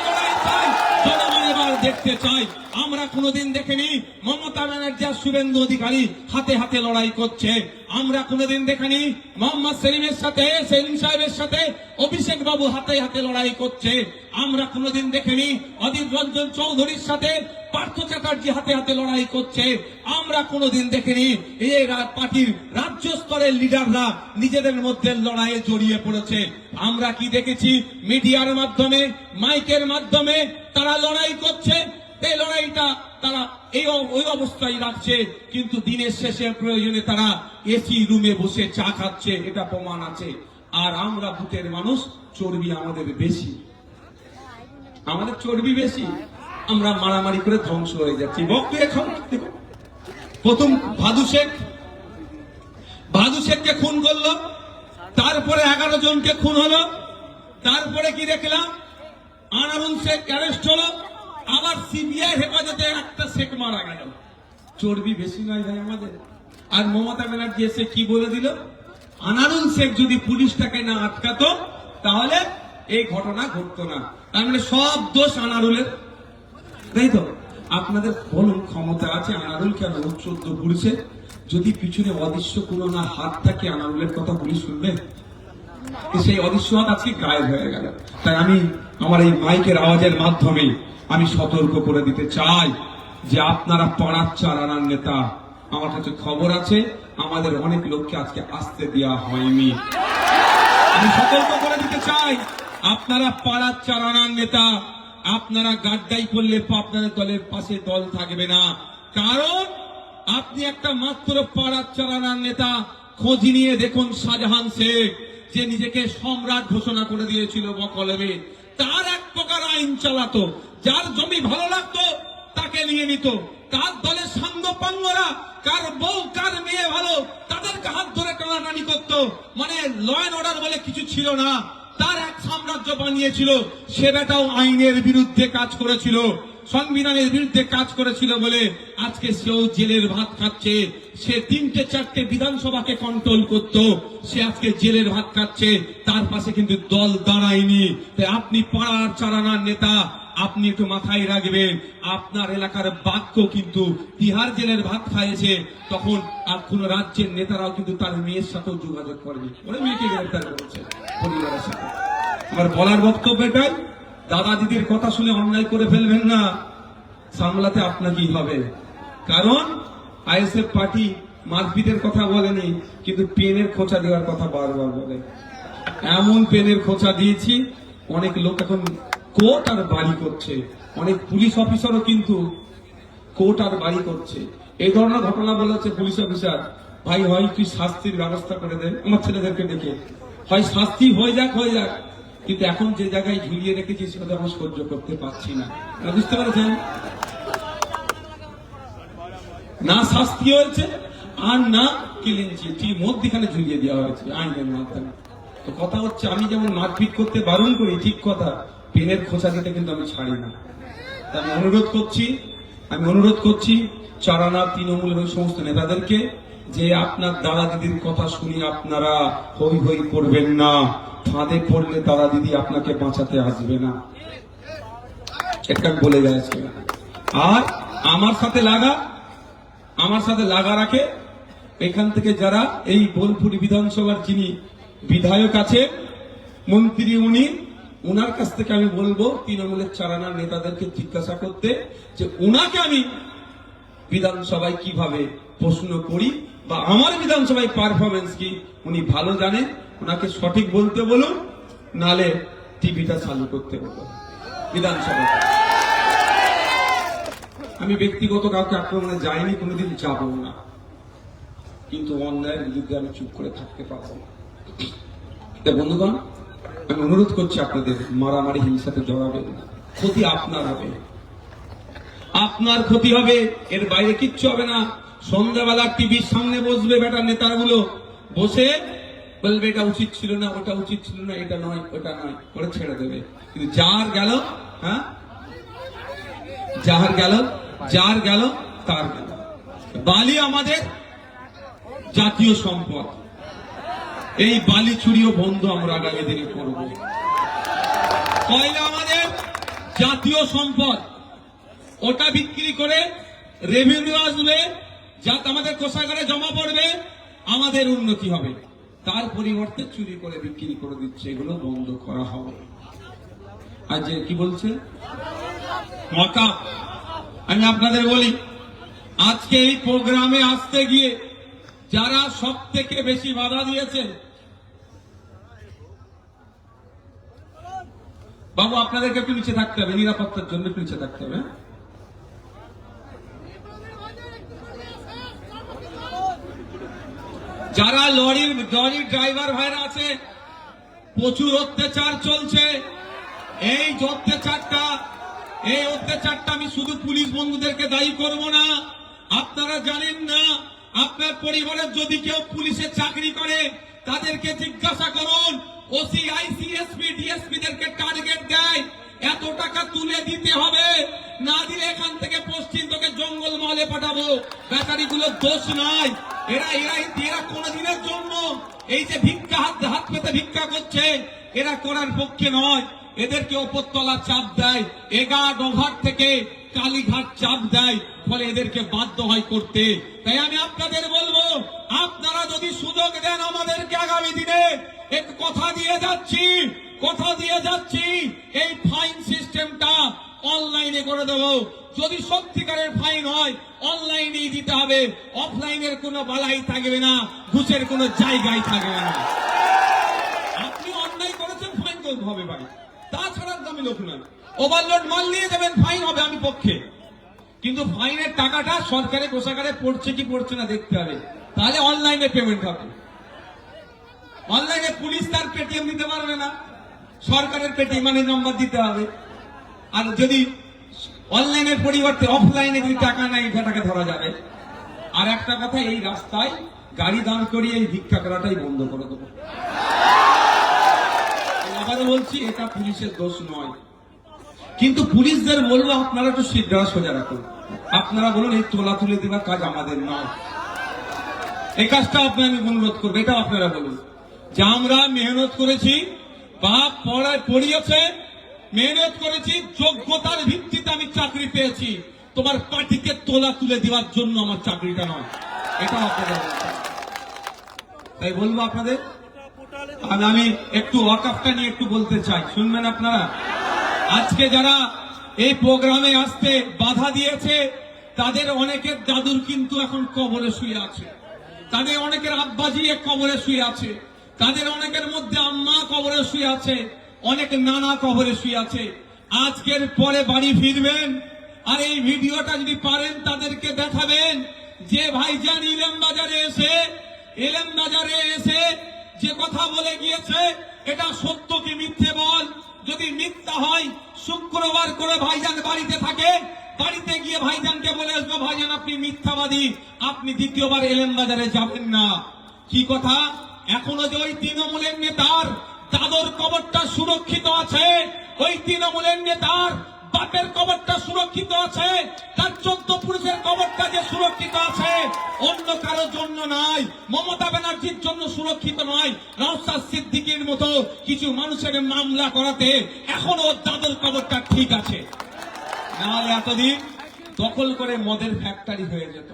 লড়াই চাই, জনগণ এবার দেখতে চাই। আমরা কোনোদিন দেখিনি মমতা ব্যানার্জি শুভেন্দু অধিকারী হাতে হাতে লড়াই করছে। আমরা কোনোদিন দেখিনি মোহাম্মদ সেলিমের সাথে, সেলিম সাহেবের সাথে অভিষেক বাবু হাতে হাতে লড়াই করছে। আমরা কোনোদিন দেখিনি অধীর রঞ্জন চৌধুরীর সাথে পার্থ চ্যাটার্জি হাতে হাতে লড়াই করছে। আমরা কোনোদিন দেখিনি এই পার্টির রাজ্য স্তরের লিডাররা নিজেদের মধ্যে লড়াইয়ে জড়িয়ে পড়েছে। আমরা কি দেখেছি? মিডিয়ার মাধ্যমে, মাইকের মাধ্যমে তারা লড়াই করছে। এই লড়াইটা তারা ওই অবস্থায় রাখছে, কিন্তু দিনের শেষে প্রয়োজনে তারা এসি রুমে বসে চা খাচ্ছে, এটা প্রমাণ আছে। আর আমরা ভূতের মানুষ, চর্বি আমাদের বেশি, আমাদের চর্বি বেশি, আমরা মারামারি করে ধ্বংস হয়ে যাচ্ছি। প্রথম ভাদু শেখকে খুন করলো, তারপরে 11 জনকে খুন হলো, তারপরে কি দেখলাম? আনারুল শেখ অ্যারেস্ট হলো, আবার সিবিআই হেফাজতে একটা শেখ মারা গেল। চর্বি বেশি নয় ভাই আমাদের? আর মমতা ব্যানার্জি এসে কি বলে দিল? আনারুল শেখ যদি পুলিশটাকে না আটকাতো তাহলে এই ঘটনা ঘটতো না। তার মানে সব দোষ আনারুলের, তাই তো? আপনাদের বলুন, ক্ষমতা আছে, আনারুল কেন 14 পুলিশে? যদি পিছনে অদৃশ্য কোনো না হাত থাকে, আনারুলের কথা পুলিশ শুনবে? সেই অদৃশ্য হাত আজকে গায়েব হয়ে গেল। তাই আমি আমার এই মাইকের আওয়াজের মাধ্যমে আমি সতর্ক করে দিতে চাই যে আপনারা পাড়ার চারানার নেতা। আমার কাছে খবর আছে আমাদের অনেক লোককে আজকে আসতে দেওয়া হয়নি। আমি সতর্ক করে দিতে চাই, আপনারা পাড়ার চারানার নেতা, আপনারা গাড্ডাই করলে আপনাদের দলের পাশে দল থাকবে না। কারণ আপনি একটা মাত্র পাড়ার চারানার নেতা। খোঁজ নিয়ে দেখুন শাহজাহান শেখ, যে নিজেকে সম্রাট ঘোষণা করে দিয়েছিল বকলমে, তার এক প্রকার আইন চালাতো। যার জমি ভালো লাগতো তাকে নিয়ে নিত। তার দলের সাঙ্গপাঙ্গরা কার বউ কার মেয়ে ভালো তাদেরকে হাত ধরে টানাটানি করতো। মানে ল অ্যান্ড অর্ডার বলে কিছু ছিল না, তার এক সাম্রাজ্য বানিয়েছিল। সে বেটাও আইনের বিরুদ্ধে কাজ করেছিল, সংবিধানের বিরুদ্ধে কাজ করেছিল বলে আজকে সেও জেলের ভাত খাচ্ছে। সে 3-4টে বিধানসভাকে কন্ট্রোল করত, সে আজকে জেলের ভাত খাচ্ছে। তার পাশে কিন্তু দল দাঁড়ায়নি। তাই আপনি পাড়ার চারানার নেতা, আপনি একটু মাথায় রাখবেন, আপনার এলাকার বাক্য কিন্তু তিহার জেলের ভাত খাইয়েছে, তখন আর কোন রাজ্যের নেতারাও কিন্তু তার মেয়ের সাথেও যোগাযোগ করেনি, ওরা মেয়েকে গ্রেফতার করেছে পরিবারের সাথে। আমার বলার বক্তব্য এটাই, দাদা দিদির কথা শুনে অন্যায় করে ফেলবেন না, সামলাতে আপনাকেই হবে। কারণ আইএসএফ পার্টি মারপিটের কথা বলেনি, কিন্তু পেনের খোঁচা দেওয়ার কথা বারবার বলে। এমন পেনের খোঁচা দিয়েছি, অনেক লোক এখন কোর্ট আর বাড়ি করছে, অনেক পুলিশ অফিসারও কিন্তু কোর্ট আর বাড়ি করছে। এই ধরনের ঘটনা বলেছে পুলিশ অফিসার, ভাই হয় তুই শাস্তির ব্যবস্থা করে দে আমার ছেলেদেরকে ডেকে, হয় শাস্তি হয়ে যাক, কিন্তু এখন যে জায়গায় ঝুলিয়ে রেখেছি সেটা আমি সহ্য করতে পারছি না। বুঝতে পারছেন? না শাস্তি হয়েছে আর না কিলিঞ্চি, ঠিক মধ্যখানে ঝুলিয়ে দেওয়া হয়েছে আইনের মাধ্যমে। তো কথা হচ্ছে, আমি যেমন মারপিট করতে বারণ করি, ঠিক কথা, পেনের খোঁচা দিতে কিন্তু আমি ছাড়ি না। আমি অনুরোধ করছি চারানা তৃণমূলের ওই সমস্ত নেতাদেরকে, যে আপনার দাদা দিদির কথা শুনি আপনারা হই হই করবেন না। ফাঁদে পড়লে দাদা দিদি আপনাকে বাঁচাতে আসবে না, এটা বলে যাচ্ছে। আর আমার সাথে লাগা রাখে এখান থেকে যারা এই বোলপুর বিধানসভার যিনি বিধায়ক আছে, মন্ত্রী, উনার কাছ থেকে আমি বলবো তৃণমূলের চারানার নেতাদেরকে জিজ্ঞাসা করতে, যে উনাকে আমি বিধানসভায় কিভাবে প্রশ্ন করি বা আমার বিধানসভায় পারফরমেন্স কি উনি ভালো জানেন। ওনাকে সঠিক বলতে বলুন, নালে টিভিটা চালু করতে বলুন বিধানসভা। আমি ব্যক্তিগত কাউকে আক্রমণে যাইনি, কোনোদিন যাব না, কিন্তু অন্যায়ের বিরুদ্ধে আমি চুপ করে থাকতে পারবো না। বন্ধুগণ, আমি অনুরোধ করছি আপনাদের মারামারি হিংসাতে জড়াবেন না, ক্ষতি আপনার হবে, আপনার ক্ষতি হবে, এর বাইরে কিচ্ছু হবে না। সন্ধ্যাবেলা টিভির সামনে বসবে বেটা নেতাগুলো, বসে বলবে এটা উচিত ছিল না, ওটা উচিত ছিল না, এটা নয় ওটা নয় করে ছেড়ে দেবে। কিন্তু যার গেল তার গেল। বালি আমাদের জাতীয় সম্পদ, এই বালি চুরিও বন্ধ আমরা আগামী দিনে করব। কয়লা আমাদের জাতীয় সম্পদ, ওটা বিক্রি করে রেভিনিউ আসবে, যা আমাদের কোষাগারে জমা পড়বে, আমাদের উন্নতি হবে। তার পরিবর্তে চুরি করে বিক্রি করে দিচ্ছে, এগুলো বন্ধ করা হবে। আর যে কি বলছে ওয়াকাফ, আমি আপনাদের বলি, আজকে এই প্রোগ্রামে আসতে গিয়ে যারা সব থেকে বেশি বাধা দিয়েছে, বাবু আপনাদেরকে একটু নিচে থাকতে হবে, নিরাপত্তার জন্য একটু নিচে থাকতে হবে। যারা লরির ড্রাইভার ভাইরা আছে, প্রচুর অত্যাচার চলছে। এই অত্যাচারটা আমি শুধু পুলিশ বন্ধুদেরকে দায়ী করব না। আপনারা জানেন না, আপনার পরিবারের যদি কেউ পুলিশে চাকরি করে, তাদেরকে জিজ্ঞাসা করুন, ওসি, আইসি, এসপি, ডিএসপি দেরকে টার্গেট দেয়, এত টাকা তুলে দিতে হবে, না দিলে এখান থেকে পশ্চিম তোকে জঙ্গল মহলে পাঠাবো। ব্যাটারিগুলোর দোষ নাই, এরা কোনদিনের জন্য এই যে ভিক্ষা হাত পেতে ভিক্ষা করছে, এরা করার পক্ষে নয়। এদেরকে ওপরতলা চাপ দেয়, এগাট ওঘাট থেকে কালীঘাট চাপ দেয়, ফলে এদেরকে বাধ্য হয় করতে। তাই আমি আপনাদের বলবো, আপনারা যদি সুযোগ দেন আমাদেরকে আগামী দিনে, এক কথা দিয়ে যাচ্ছি, এই ফাইন সিস্টেমটা অনলাইনে করে দেব। যদি সত্যিকারের ফাইন হয়, অনলাইনেই দিতে হবে, অফলাইনের কোনো বালাই থাকবে না, ঘুষের কোনো জায়গায় থাকবে না। আপনি অন্যায় করেছেন, ফাইন করতে হবে ভাই, তাছাড়া দামি লোক নয়। ওভারলোড মাল নিয়ে যাবেন, ফাইন হবে, আমি পক্ষে। কিন্তু ফাইনের টাকাটা সরকারের কোষাগারে পড়ছে কি পড়ছে না দেখতে হবে, তাহলে অনলাইনে পেমেন্ট হবে। অনলাইনে পুলিশ তার পেটিএম দিতে পারবে না, সরকারের পেটিএম মানে নম্বর দিতে হবে। আর যদি অনলাইনের পরিবর্তে অফলাইনে যদি টাকা নেই, সেটাকে ধরা যাবে। আর একটা কথা, এই রাস্তায় গাড়ি দাঁড় করিয়ে এই ভিক্ষা করাটাই বন্ধ করে দেবো। আবারও বলছি, এটা পুলিশের দোষ নয়, কিন্তু পুলিশদের বলবো, আপনারা একটু সিদ্ধারা সোজা রাখুন। আপনারা বলুন, এই তোলা তুলে দেওয়ার কাজ আমাদের নয়, এই কাজটা আমি অনুরোধ করবো। এটা আপনারা বলুন যে আমরা মেহনত করেছি, বাপ পড়িয়েছে, মেহনত করেছি, যোগ্যতার ভিত্তিতে আমি চাকরি পেয়েছি, তোমার পার্টিকে তোলা তুলে দেওয়ার জন্য আমার চাকরিটা নয়, এটা আপনারা বলছেন। তাই বলবো আপনাদের, আমি একটু ওয়াকাফটা নিয়ে একটু বলতে চাই, শুনবেন আপনারা। আজকে যারা এই প্রোগ্রামে আসতে বাধা দিয়েছে, তাদের অনেকের দাদুর কিন্তু এখন কবরে শুয়ে আছে, তাদের অনেকের আব্বাজি কবরে শুয়ে আছে, তাদের অনেকের মধ্যে আম্মা কবরে শুয়ে আছে, অনেক নানা কবরে শুয়ে আছে। আজকের পরে বাড়ি ফিরবেন, আর এই ভিডিওটা যদি পারেন তাদেরকে দেখাবেন যে ভাইজান ইলেম বাজারে এসে যে কথা বলে গিয়েছে, এটা সত্য কি মিথ্যে বল। যদি মিথ্যা হয়, শুক্রবার করে ভাইজান বাড়িতে থাকে, বাড়িতে গিয়ে ভাইজানকে বলে আসবো, ভাইজান আপনি মিথ্যাবাদী, আপনি দ্বিতীয়বার এলেম বাজারে যাবেন না। কি কথা, এখনো যে ওই তৃণমূলের নেতার দাদর কবরটা সুরক্ষিত আছে, ওই তৃণমূলের নেতার বাপের কবরটা সুরক্ষিত আছে, তার 14 পুরুষের কবরটা যে সুরক্ষিত আছে, অন্য কারোর জন্য নয়, মমতা ব্যানার্জির জন্য সুরক্ষিত নয়, নওশাদ সিদ্দিকীর মতো কিছু মানুষের মামলা করাতে এখনো দাদর কবরটা ঠিক আছে। নাহলে এতদিন দখল করে মদের ফ্যাক্টরি হয়ে যেত,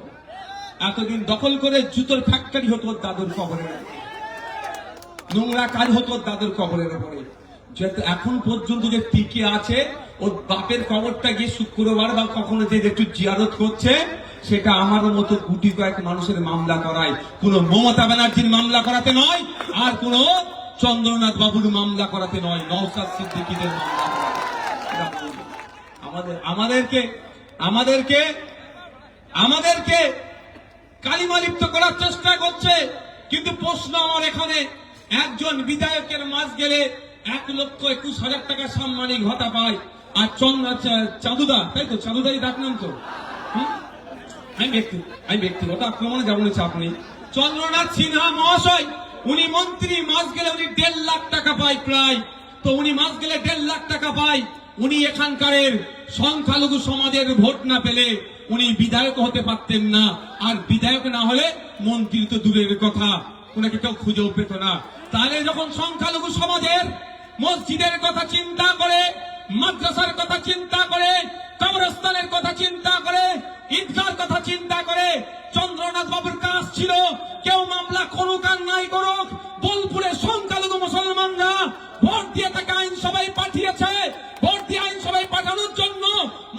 এতদিন দখল করে জুতোর ফ্যাক্টরি হতো দাদুর কবরের, নোংরা কাজ হতো দাদুর কবরের উপরে। এখন পর্যন্ত যে টিকে আছে, ওর বাপের কবরটা গিয়ে শুক্রবার বা কখনো যে একটু জিয়ারত করছে, সেটা আমারও মতো গুটি কয়েক মানুষের মামলা করায়, কোন মমতা ব্যানার্জির মামলা করাতে নয়, আর কোন চন্দ্রনাথ বাবুর মামলা করাতে নয়, নওশাদ সিদ্দিকীদের মামলা করাতে। আমাদেরকে কালিমা লিপ্ত করার চেষ্টা করছে। কিন্তু প্রশ্ন আমার এখানে, একজন বিধায়কের মাস গেলে 1,21,000 টাকা সাম্মানিক ভাতা পায়, আর চাঁদুদা, তাই তো, চাঁদুদাই ডাকনাম তো, আমি ব্যক্তিগত আক্রমণে যাবো, চাপ নেই। চন্দ্রনাথ সিনহা মহাশয়, উনি মন্ত্রী, মাস গেলে উনি 1.5 লাখ টাকা পায় প্রায়, তো উনি মাস গেলে 1.5 লাখ টাকা পায়। উনি এখানকার সংখ্যালঘু সমাজের ভোট না পেলে উনি বিধায়ক হতে পারতেন না, আর বিধায়ক না হলে মন্ত্রী তো দূরের কথা, উনাকে কেউ খুঁজেও পেত না। তাহলে যখন সংখ্যালঘু সমাজের মসজিদের কথা চিন্তা করে মাদ্রাসার কথা চিন্তা করে, কবরস্থানের কথা চিন্তা করে, ঈদগাহর কথা চিন্তা করে চন্দ্রনাথ বাবুর কাজ ছিল কেউ মামলা করুক আর নাই করুক, বোলপুরে সংখ্যালঘু মুসলমানরা ভোট দিয়ে তাকে আইনসভায় পাঠিয়েছে। ভোট দিয়ে আইনসভায় পাঠানোর জন্য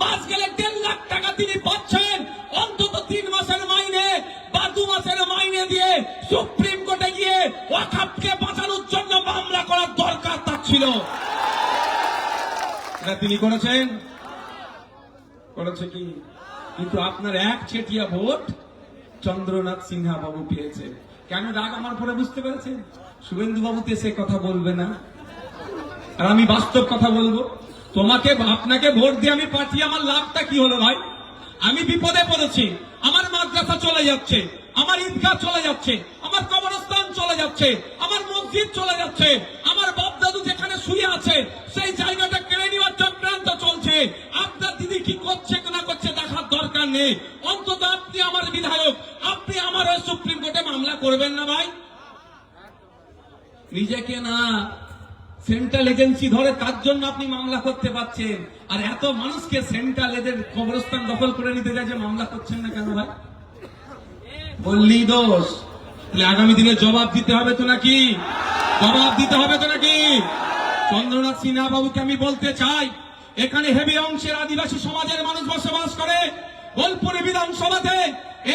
মাস গেলে 1.5 লাখ টাকা তিনি পাচ্ছেন। অন্তত 3 মাসের মাইনে বা 2 মাসের মাইনে দিয়ে সুপ্রিম কোর্টে গিয়ে ওয়াকফকে বাঁচানোর জন্য মামলা করার দরকার তার ছিল। এটা তিনি করেছেন, করেছে কি? কিন্তু আপনার এক চেটিয়া ভোট চন্দ্রনাথ সিনহা বাবু পেয়েছে। কেন রাগ আমার পরে বুঝতে পেরেছেন? শুভেন্দু বাবু তো সে কথা বলবে না, আর আমি বাস্তব কথা বলবো। তোমাকে আপনাকে ভোট দিয়ে আমি পাঠিয়ে আমার লাভটা কি হলো ভাই? আমি বিপদে পড়েছি, আমার মাদ্রাসা চলে যাচ্ছে, আমার ঈদগাহ চলে যাচ্ছে, আমার কবরস্থান চলে যাচ্ছে, আমার মসজিদ চলে যাচ্ছে, আমার বাপ দাদু যেখানে শুয়ে আছে সেই জায়গাটা কেড়ে নেওয়ার চক্রান্ত চলছে। আপনার দিদি কি করছে না করছে দেখার দরকার নেই। অন্তত আপনি আমার বিধায়ক, আপনি আমার ওই সুপ্রিম কোর্টে মামলা করবেন না ভাই? নিজেকে না সেন্ট্রাল এজেন্সি ধরে তার জন্য আপনি মামলা করতে পারছেন, আর এত মানুষকে সেন্ট্রাল এদের কবরস্থান দখল করে নিতে যায় যে মামলা করছেন না কেন ভাই? বললি দোষ, তাহলে আগামী দিনে জবাব দিতে হবে তো নাকি? জবাব দিতে হবে তো নাকি? চন্দ্রনাথ সিনহা বাবুকে আমি বলতে চাই, এখানে হেবি অংশের আদিবাসী সমাজের মানুষ বসবাস করে। বোলপুর বিধানসভাতে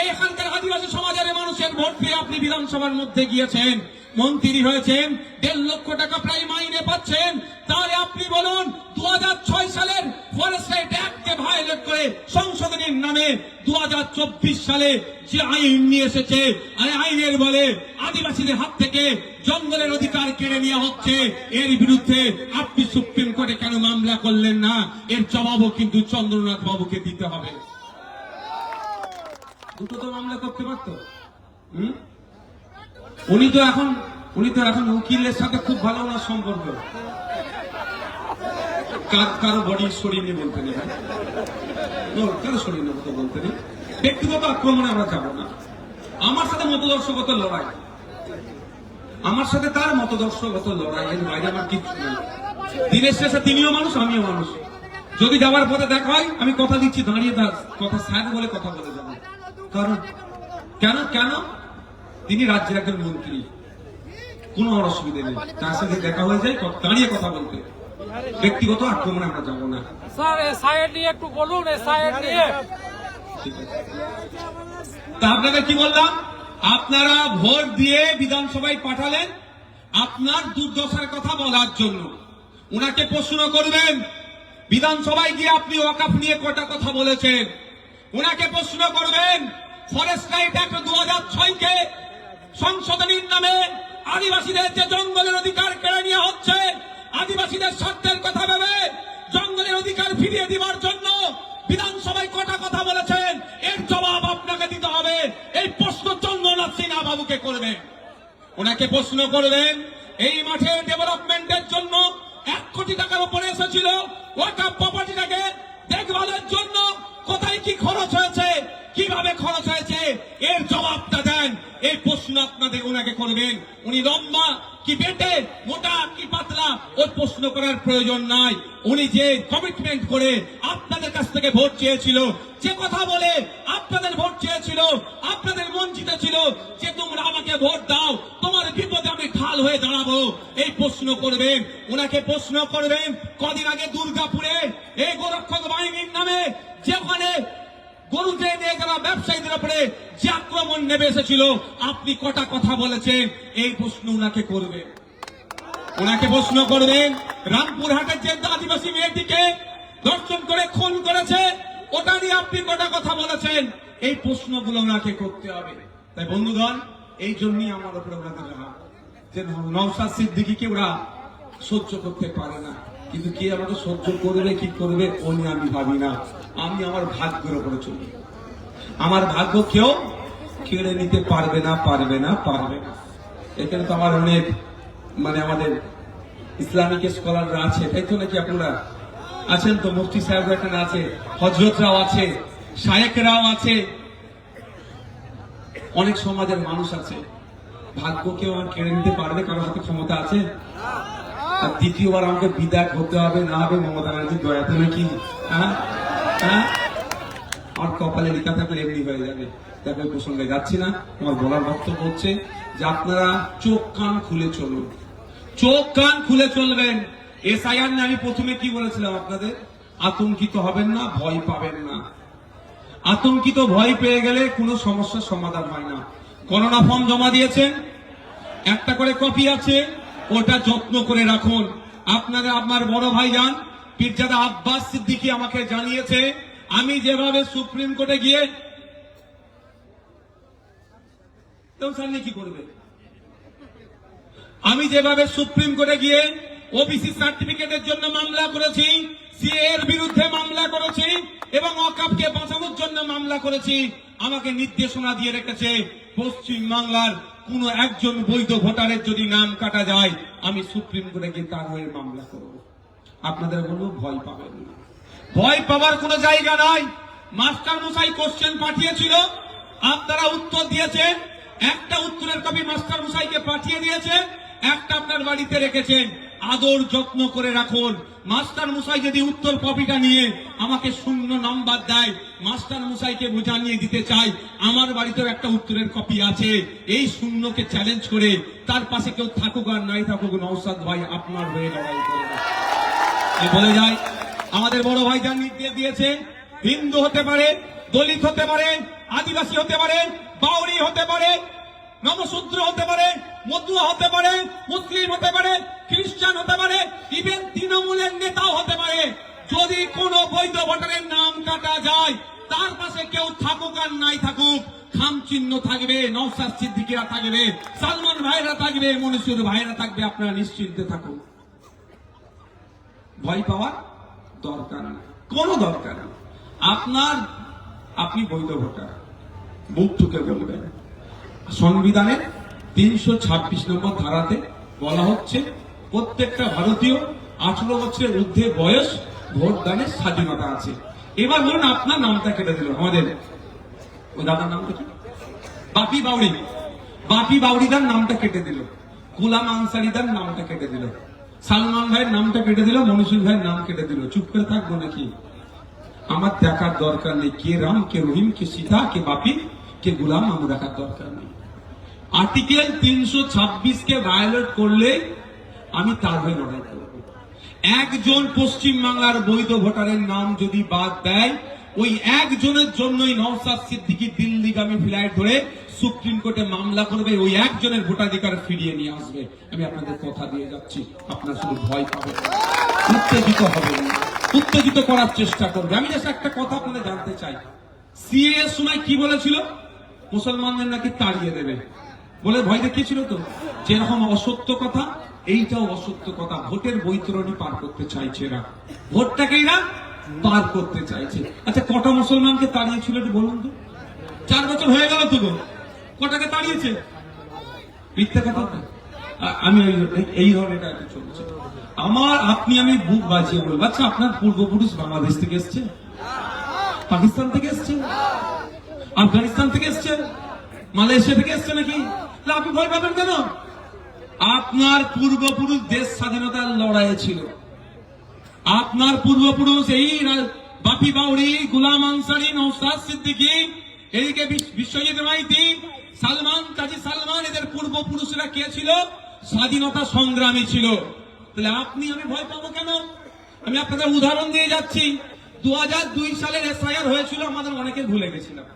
এখানকার আদিবাসী সমাজের মানুষের ভোট পেয়ে আপনি বিধানসভার মধ্যে গিয়েছেন, মন্ত্রী হয়েছেন, 1.5 লক্ষ টাকা প্রায় মাইনে পাচ্ছেন। তাহলে আপনি বলুন 2006 সালের ফরেস্ট রাইট অ্যাক্টকে ভায়োলেট করে সংশোধনীর নামে 2024 সালে যে আইন নিয়ে এসেছে, আর আইনের বলে আদিবাসীদের হাত থেকে জঙ্গলের অধিকার কেড়ে নেওয়া হচ্ছে, এর বিরুদ্ধে আপনি সুপ্রিম কোর্টে কেন মামলা করলেন না? এর জবাবও কিন্তু চন্দ্রনাথ বাবুকে দিতে হবে। দুটো তো মামলা করতে পারতো। উনি তো এখন উকিলের সাথে খুব ভালো ওনার সম্পর্ক। কারো বডি সরিয়ে নিয়ে বলতে নেই, কারো সরিয়ে নেবো তো বলতে নেই। ব্যক্তিগত আক্রমণে আমরা যাবো না। আমার সাথে মতদর্শগত লড়াই, আমার সাথে তার মতদর্শগত লড়াই, এর বাইরে আমার কিছু নেই। দিনের শেষে তিনিও মানুষ, আমিও মানুষ। যদি যাওয়ার পথে দেখা হয় আমি কথা দিচ্ছি দাঁড়িয়ে কথা স্যার বলে কথা বলে যাবো। কারণ কেন তিনি রাজ্যের একজন মন্ত্রী, কোনো অসুবিধা নেই, তার সাথে দেখা হয়ে যায় দাঁড়িয়ে কথা বলতে। ব্যক্তিগত আক্রমণে আমরা যাবো না। স্যার সাইড নিয়ে একটু বলুন, সাইড নিয়ে। ঠিক আছে, তা আপনাদের কি বললাম? আপনারা ভোট দিয়ে বিধানসভায় পাঠালেন আপনার দুর্দশার কথা বলার জন্য। উনাকে প্রশ্ন করবেন বিধানসভায় গিয়ে আপনি ওয়াকফ নিয়ে কটা কথা বলেছেন। উনাকে প্রশ্ন করবেন ফরেস্ট রাইট অ্যাক্ট 2006 কে সংশোধনীর নামে আদিবাসীদের যে জঙ্গলের অধিকার কেড়ে নেওয়া হচ্ছে, আদিবাসীদের স্বার্থের কথা ভেবে জঙ্গলের অধিকার ফিরিয়ে দেওয়ার জন্য বিধানসভায় কটা কথা বলেছেন, এর জবাব আপনাকে দিতে হবে। এই প্রশ্ন চন্দ্রনাথ সিনহা বাবুকে করবেন। ওনাকে প্রশ্ন করবেন এই মাঠের ডেভেলপমেন্টের জন্য 1 কোটি টাকার উপরে এসেছিল, ওয়াকফ প্রপার্টিটাকে দেখভালের জন্য কোথায় কি খরচ হয়েছে, কিভাবে খরচ হয়েছে, এর জবাবটা দেন। এই প্রশ্ন আপনাদের ওনাকে করবেন। উনি লম্বা কি বেটে, মোটা কি পাতলা, ওর প্রশ্ন করার প্রয়োজন নাই। উনি যে কমিটমেন্ট করে আপনাদের কাছ থেকে ভোট চেয়েছিল, যে কথা বলে আপনাদের ভোট চেয়েছিল, আপনাদের মন জিতেছিল যে তোমরা আমাকে ভোট দাও, তোমার বিপদে আমি ঢাল হয়ে দাঁড়াবো, এই প্রশ্ন করবেন। ওনাকে প্রশ্ন করবেন কদিন আগে দুর্গাপুরে এই গোরক্ষক বাহিনীর নামে যেখানে গরুতে নিয়ে যারা ব্যবসায়ীদের উপরে যে আক্রমণ নেমে এসেছিল, আপনি কটা কথা বলেছেন, এই প্রশ্ন উনাকে করবেন। ওনাকে প্রশ্ন করবেন রামপুরহাটের যে আদিবাসী মেয়েটিকে ধর্ষণ করে খুন করেছে, ওটা নিয়ে আপনি কটা কথা বলেছেন, এই প্রশ্নগুলো ওনাকে করতে হবে। তাই বন্ধুগণ, এই জন্যই আমার উপরে ওনাদের রাগ যে নওশাদ সিদ্দিকীকে ওরা সহ্য করতে পারে না। কিন্তু কে আমাকে সহ্য করবে কি করবে ও নিয়ে আমি ভাবি না। আমি আমার ভাগ্যের উপরে চলি। আমার ভাগ্য কেউ কেড়ে নিতে পারবে না। এখানে তো আমার অনেক আমাদের ইসলামিক স্কলাররা আছে, তাই তো নাকি? আপনারা আছেন তো, মুফতি সাহেব এখানে আছে, হজরতরাও আছে, শায়েকরাও আছে, অনেক সমাজের মানুষ আছে। ভাগ্য কেউ আর কেড়ে নিতে পারবে? কারোর হাতে ক্ষমতা আছে? আর দ্বিতীয়বার আমাকে বিধায়ক হতে হবে না হবে মমতা ব্যানার্জির দয়াতে নাকি? হ্যাঁ হ্যাঁ, আর কপালে লেখা থাকলে এমনি হয়ে যাবে। দেখো এই প্রসঙ্গে যাচ্ছি না, আমার বলার বক্তব্য হচ্ছে যে আপনারা চোখ কান খুলে চলুন, চোখ কান খুলে চলবেন। এসআইআর নিয়ে আমি প্রথমে কি বলেছিলাম আপনাদের? আতঙ্কিত হবেন না, ভয় পাবেন না। আতঙ্কিত ভয় পেয়ে গেলে কোনো সমস্যার সমাধান হয় না। করোনা ফর্ম জমা দিয়েছেন, একটা করে কপি আছে, ওটা যত্ন করে রাখুন। আপনারা আমার বড় ভাইজান পীরজাদা আব্বাস সিদ্দিকী আমাকে জানিয়েছে, আমি যেভাবে সুপ্রিম কোর্টে গিয়ে কি করবে, আমি যেভাবে সুপ্রিম কোর্টে গিয়ে ওবিসি সার্টিফিকেটের জন্য মামলা করেছি, সিএ এর বিরুদ্ধে মামলা করেছি এবং ওয়াকফকে বাঁচানোর জন্য মামলা করেছি, আমাকে নির্দেশনা দিয়ে রেখেছে পশ্চিম বাংলার কোন একজন বৈধ ভোটারের যদি নাম কাটা যায় আমি সুপ্রিম কোর্টে গিয়ে তার হয়ে মামলা করব। আপনাদের বলবো ভয় পাবেন না, ভয় পাওয়ার কোনো জায়গা নাই। মাস্টার মশাই কোশ্চেন পাঠিয়েছিল, আপনারা উত্তর দিয়েছেন, একটা উত্তরের কপি মাস্টার মশাইকে পাঠিয়ে দিয়েছে, একটা আপনার বাড়িতে রেখেছেন। আদর যত্ন করে রাখুন। মাস্টার মশাই যদি উত্তর কপিটা নিয়ে আমাকে 0 নাম্বার দেয়, মাস্টার মশাইকে বুঝিয়ে দিতে চাই আমার বাড়িতেও একটা উত্তরের কপি আছে। এই 0কে চ্যালেঞ্জ করে তার পাশে কেউ থাকুক আর নাই থাকুক, নওশাদ ভাই আপনার হয়ে লড়াই করবে। বলে যায় আমাদের বড় ভাই যার নির্দেশ দিয়েছে, হিন্দু হতে পারে, দলিত হতে পারে, আদিবাসী হতে পারে, বাউরি হতে পারে, নমশূদ্র হতে পারে, মতুয়া হতে পারে, মুসলিম হতে পারে, খ্রিস্টান হতে পারে, ইভেন তৃণমূলের নেতাও হতে পারে। যদি কোন বৈধ ভোটারের নাম কাটা যায় তার পাশে কেউ থাকুক আর নাই থাকুক, খাম চিহ্ন থাকবে, নওশাদ সিদ্দিকীরা থাকবে, সালমান ভাইরা থাকবে, মনসুর ভাইরা থাকবে। আপনারা নিশ্চিন্তে থাকুন, ভয় পাওয়ার দরকার নেই, কোনো দরকার নেই। আপনি বৈধ ভোটার, মুখ টুকে বলবেন। সংবিধানের 326 নম্বর ধারাতে বলা হচ্ছে প্রত্যেকটা ভারতীয় 18 বছরের ঊর্ধ্বে বয়স ভোট দানের স্বাধীনতা আছে। এবার বলুন আপনার নামটা কেটে দিল, আমাদের ওই দাদার নামটা কি, বাপি বাউরি, বাপি বাউরিদার নামটা কেটে দিল, গোলাম আনসারিদার নামটা কেটে দিল, সালমান ভাইয়ের নামটা কেটে দিল, মনসুর ভাইয়ের নাম কেটে দিল। চুপ করে থাকবো নাকি? আমার দেখার দরকার নেই কে রাম, কে রহিম, কে সীতা, কে বাপি, কে গোলাম, আমার দেখার দরকার নেই। আর্টিকেল 326 কে ভায়োলেট করলে আমি তার হয়ে লড়াই করব। একজন পশ্চিম বাংলার বৈধ ভোটারের নাম যদি বাদ দেয়, ওই একজনের জন্যই নওশাদ সিদ্দিকী দিল্লিগামী ফ্লাইট ধরে সুপ্রিম কোর্টে মামলা করবে, ওই একজনের ভোটাধিকার ফিরিয়ে নিয়ে আসবে। আমি আপনাদের কথা দিয়ে যাচ্ছি, আপনারা শুধু ভয় পাবেন, উত্তেজিত হবেন না, উত্তেজিত করার চেষ্টা করবে। আমি জাস্ট একটা কথা আপনাদের জানতে চাই, সিএ এর সময় কি বলেছিল? মুসলমানদের নাকি তাড়িয়ে দেবে বলে ভয় দেখিয়েছিল। তো যেরকম অসত্য কথা, এইটাও অসত্য কথা। ভোটের বৈতরণী পার করতে চাইছে এরা, ভোটটাকে এরা পার করতে চাইছে। আচ্ছা কটা মুসলমানকে তাড়িয়েছিল একটু বলুন তো? 4 বছর হয়ে গেল তো, কটাকে তাড়িয়েছে? মিথ্যা কথা। আমি এই ধরনের এটা চলছে আমার, আপনি আমি বুক বাজিয়ে বলবো, আচ্ছা আপনার পূর্বপুরুষ বাংলাদেশ থেকে এসছে, পাকিস্তান থেকে এসছে, আফগানিস্তান থেকে এসছে, মালয়েশিয়া থেকে এসছে নাকি? আপনি ভয় পাবেন কেন? আপনার পূর্বপুরুষ দেশ স্বাধীনতার লড়াইয়ে ছিল। আপনার পূর্বপুরুষ এই বাপি বাউরি, গোলাম আনসারি, নওশাদ সিদ্দিকী, এদিকে বিশ্বজিৎ মাইতি, সালমান, কাজী সালমান, এদের পূর্বপুরুষরা কে ছিল? স্বাধীনতা সংগ্রামী ছিল। তাহলে আপনি আমি ভয় পাবো কেন? আমি আপনাদের উদাহরণ দিয়ে যাচ্ছি। 2002 সালের এসআইআর হয়েছিল, আমাদের অনেকে ভুলে গেছিলাম।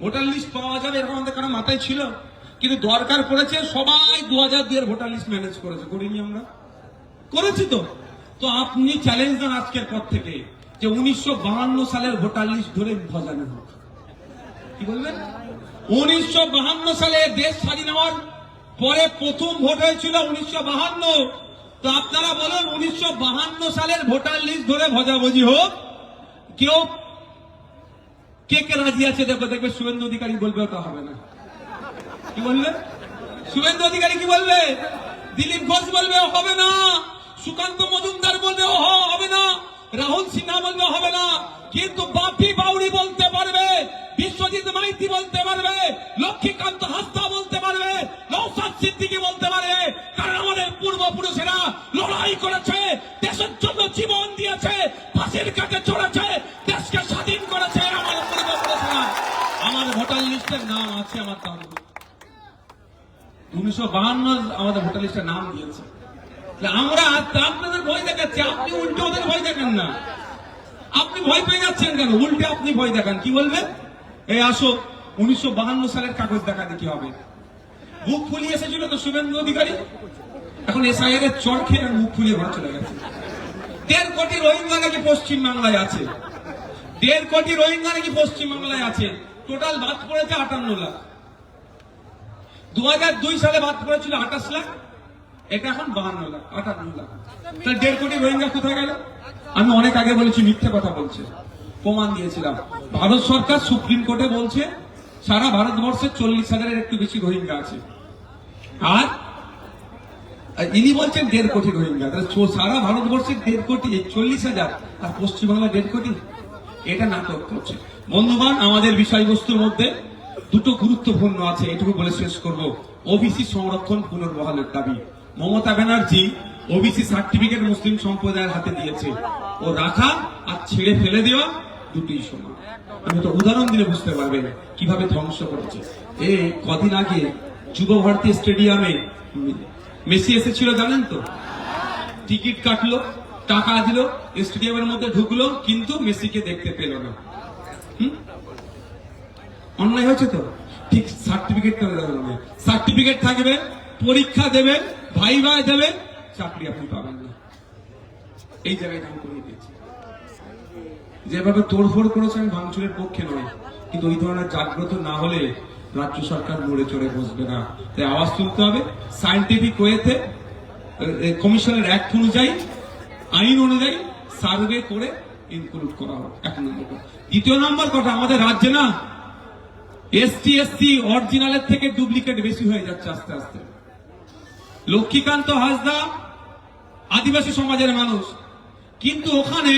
ভোটার লিস্ট পাওয়া যাবে এরকম আমাদের কারো মাথায় ছিল, কিন্তু দরকার পড়েছে সবাই 2002 এর ভোটার লিস্ট ম্যানেজ করেছে, করিনি আমরা? করেছি তো। তো আপনি চ্যালেঞ্জ দেন আজকের পর থেকে যে 1952 সালের ভোটার লিস্ট ধরে ভজানো হোক। কি বলবেন? 1952 সালে দেশ স্বাধীন হওয়ার পরে প্রথম ভোট হয়েছিল 1952। তো আপনারা বলুন 1952 সালের ভোটার লিস্ট ধরে ভজাভজি হোক। কেউ কে কে রাজি আছে? দেখবে শুভেন্দু অধিকারী বলবে ওটা হবে না। কি বলবে শুভেন্দু অধিকারী? কি বলবে? দিলীপ ঘোষ বলবে হবে না, সুকান্ত মজুমদার বলবে হবে না, রাহুল সিনহা বলবে হবে না, কিন্তু বাপি বাউরি বলতে পারবে, বিশ্বজিৎ মাইতি বলতে পারবে, লক্ষ্মীকান্ত হাসদা বলতে পারবে, নওশাদ সিদ্দিকী বলতে পারবে, কারণ আমাদের পূর্বপুরুষেরা আমার দাম 1952 আমাদের ভোটার লিস্টে নাম দিয়েছে। আমরা আপনাদের ভয় দেখাচ্ছি, আপনি উল্টে ওদের ভয় দেখান না। আপনি ভয় পেয়ে যাচ্ছেন কেন? উল্টে আপনি ভয় দেখান। কি বলবেন? এই আসো 1952 সালের কাগজ দেখা দেখি হবে। মুখ ফুলিয়ে এসেছিল তো শুভেন্দু অধিকারী, এখন এসআইআর এর চর খেয়ে মুখ ফুলিয়ে ঘর চলে গেছে। 1.5 কোটি রোহিঙ্গা নাকি পশ্চিম বাংলায় আছে, 1.5 কোটি রোহিঙ্গা নাকি পশ্চিম বাংলায় আছে। টোটাল বাদ পড়েছে 58 লাখ। 2002 সালে বাদ পড়েছিল 28 লাখ, এটা এখন 52 লাখ, 58 লাখ। তাহলে 1.5 কোটি রোহিঙ্গা কোথায় গেল? আমি অনেক আগে বলেছি মিথ্যে কথা বলছে, প্রমাণ দিয়েছিলাম। ভারত সরকার সুপ্রিম কোর্টে বলছে সারা ভারতবর্ষে 40,000-এর একটু বেশি রোহিঙ্গা আছে, আর ইনি বলছেন 1.5 কোটি রোহিঙ্গা। তাহলে সারা ভারতবর্ষের 1.5 কোটি 40,000, আর পশ্চিমবাংলা 1.5 কোটি, এটা নাটক করছে। বন্ধুগণ, আমাদের বিষয়বস্তুর মধ্যে দুটো গুরুত্বপূর্ণ আছে, এটুকু বলে শেষ করব। ওবিসি সংরক্ষণ পুনর্বহালের দাবি। মমতা ব্যানার্জি ওবিসি সার্টিফিকেট মুসলিম সম্প্রদায়ের হাতে দিয়েছে। ও রাখা আর ছেড়ে ফেলে দেওয়া দুটোই সমান। আমি তো উদাহরণ দিলে বুঝতে পারবেন কিভাবে ধ্বংস করেছে। কদিন আগে যুব ভারতী স্টেডিয়ামে মেসি এসেছিল, জানেন তো? টিকিট কাটলো, টাকা দিল, স্টেডিয়ামের মধ্যে ঢুকলো, কিন্তু মেসিকে দেখতে পেল না। অন্যায় হয়েছে তো? ঠিক সার্টিফিকেট সার্টিফিকেট থাকবে, পরীক্ষা দেবে, ভাইভা দেবে, চাকরি আপনি পাবেন না। এই জায়গায় দাম করিয়ে দিয়েছে। যেভাবে তোড়ফোড় করেছে আমি ভাঙচুরের পক্ষে নয়, কিন্তু ওই ধরনের জাগ্রত না হলে রাজ্য সরকার নড়ে চড়ে বসবে না। তাই আওয়াজ তুলতে হবে, সায়েন্টিফিক ওয়েতে কমিশনের অ্যাক্ট অনুযায়ী, আইন অনুযায়ী সার্ভে করে ইনক্লুড করা হবে। 1 নম্বর কথা। 2 নম্বর কথা, আমাদের রাজ্যে না এসটি এসসি অরিজিনালের থেকে ডুপ্লিকেট বেশি হয়ে যাচ্ছে আস্তে আস্তে। লক্ষ্মীকান্ত হাসদা আদিবাসী সমাজের মানুষ, কিন্তু ওখানে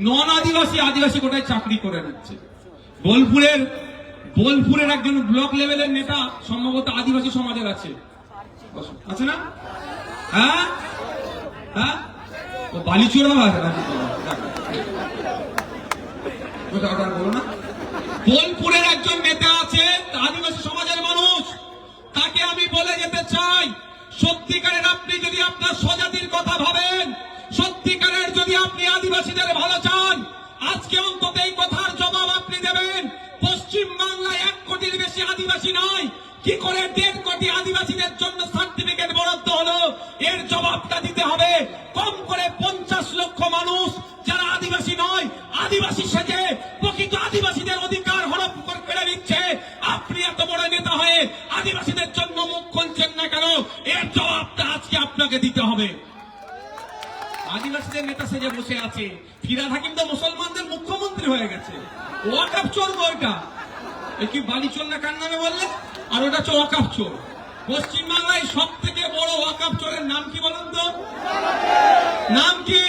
নন আদিবাসী আদিবাসী কোটায় চাকরি করে নিচ্ছে। বোলপুরের একজন ব্লক লেভেলের নেতা সম্ভবত আদিবাসী সমাজের আছে, আছে না? হ্যাঁ হ্যাঁ, ও বালিচুরা বলো না। বোলপুরের একজন নেতা আছে আদিবাসী সমাজের মানুষ, তাকে আমি বলে যেতে চাই, সত্যিকারের আপনি যদি আপনার স্বজাতির কথা ভাবেন, সত্যিকারের যদি আপনি আদিবাসীদের ভালো চান, আজকে অন্তত এই কথার জবাব আপনি দেবেন। পশ্চিম বাংলায় 1 কোটির বেশি আদিবাসী নয়, কি করে 1.5 কোটি আদিবাসীদের জন্য সার্টিফিকেট বরাদ্দ হলো, এর জবাবটা দিতে হবে। কম করে 50 লক্ষ মানুষ যারা আদিবাসী নয়, আদিবাসী সেজে প্রকৃত আদিবাসীদের অধিকার হরপ করে নিচ্ছে। আপনি এত বড় নেতা হয়ে আদিবাসীদের জন্য মুখ খুলছেন না কেন? এর জবাবটা আজকে আপনাকে দিতে হবে। আদিবাসীদের নেতা সেজে বসে আছে, ফিরহাদ হাকিম তো মুসলমানদের মুখ্যমন্ত্রী হয়ে গেছে। ওয়াকাফ চোর ওইটা, কি বালি চোর না কার নামে বললে? আর ওটা হচ্ছে ওয়াকাফ চোর। পশ্চিমবাংলায় সব থেকে বড় ওয়াকাফ চোরের নাম কি বলুন তো? নাম কি?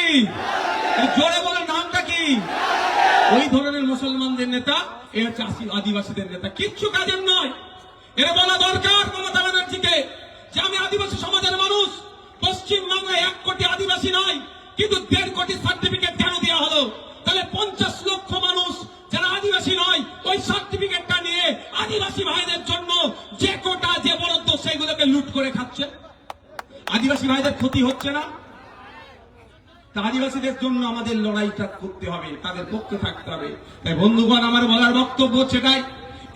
জোরে বলে, নামটা কি? ওই ধরনের মুসলমানদের নেতা, এ হচ্ছে আদিবাসীদের নেতা। কিচ্ছু কাজের নয়। এরা বলা দরকার মমতা ব্যানার্জিকে যে আমি আদিবাসী সমাজের মানুষ, পশ্চিম বাংলায় 1 কোটি আদিবাসী নয়, কিন্তু 1.5 কোটি সার্টিফিকেট কেন দেওয়া হলো? তাহলে 50 লক্ষ মানুষ যারা আদিবাসী নয়, ওই সার্টিফিকেটটা নিয়ে আদিবাসী ভাইদের জন্য যে কোটা যে বরাদ্দ সেইগুলোকে লুট করে খাচ্ছে। আদিবাসী ভাইদের ক্ষতি হচ্ছে না? আদিবাসীদের জন্য আমাদের লড়াইটা করতে হবে, তাদের পক্ষে থাকতে হবে। তাই বন্ধুগণ, আমার বলার বক্তব্য সেটাই।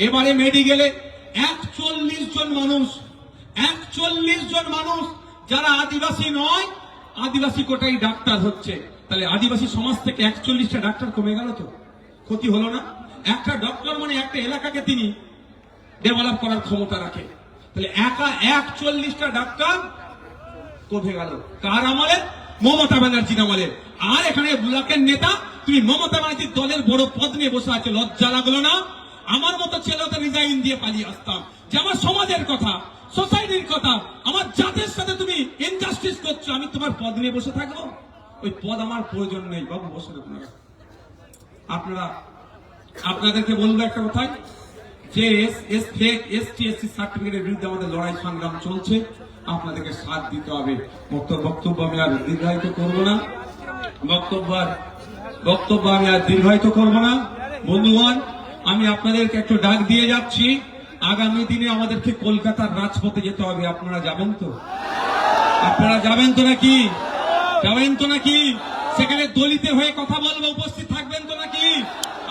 এবারে মেডিকেলে 41 জন মানুষ যারা আদিবাসী নয়, আদিবাসী কোটায় ডাক্তার হচ্ছে। তাহলে আদিবাসী সমাজ থেকে 41টা ডাক্তার কমে গেল তো? ক্ষতি হলো না? একটা ডক্টর মানে একটা এলাকাকে তিনি ডেভেলপ করার ক্ষমতা রাখে। তাহলে একা 41টা ডাক্তার কমে গেল কার আমলে? মমতা ব্যানার্জির আমলে। আর এখানে ব্লকের নেতা, তুমি মমতা ব্যানার্জির দলের বড় পদ নিয়ে বসে আছে, লজ্জা লাগলো না? আমার মতো ছেলে তো রিজাইন দিয়ে পালিয়ে আসতাম, যে আমার সমাজের কথা, সোসাইটির কথা, আমার জাতের সাথে তুমি ইনজাস্টিস করছো, আমি তোমার পদ নিয়ে বসে থাকবো? ওই পদ আমার প্রয়োজন নেই বাবু, বসে আপনারা। আপনাদেরকে বলবো একটা কথা, যে এসটি এসসি সার্টিফিকেটের বিরুদ্ধে আমাদের লড়াই সংগ্রাম চলছে, আপনাদেরকে সাথ দিতে হবে। বক্তব্য আমি আর দীর্ঘায়িত করবো না, বক্তব্য আমি আর দীর্ঘায়িত করবো না। বন্ধুগণ, আমি আপনাদেরকে একটু ডাক দিয়ে যাচ্ছি, আগামী দিনে আমাদেরকে কলকাতার রাজপথে যেতে হবে। আপনারা যাবেন তো? আপনারা যাবেন তো নাকি? যাবেন তো নাকি? সেখানে দলিতের হয়ে কথা বলবো, উপস্থিত থাকবেন তো নাকি?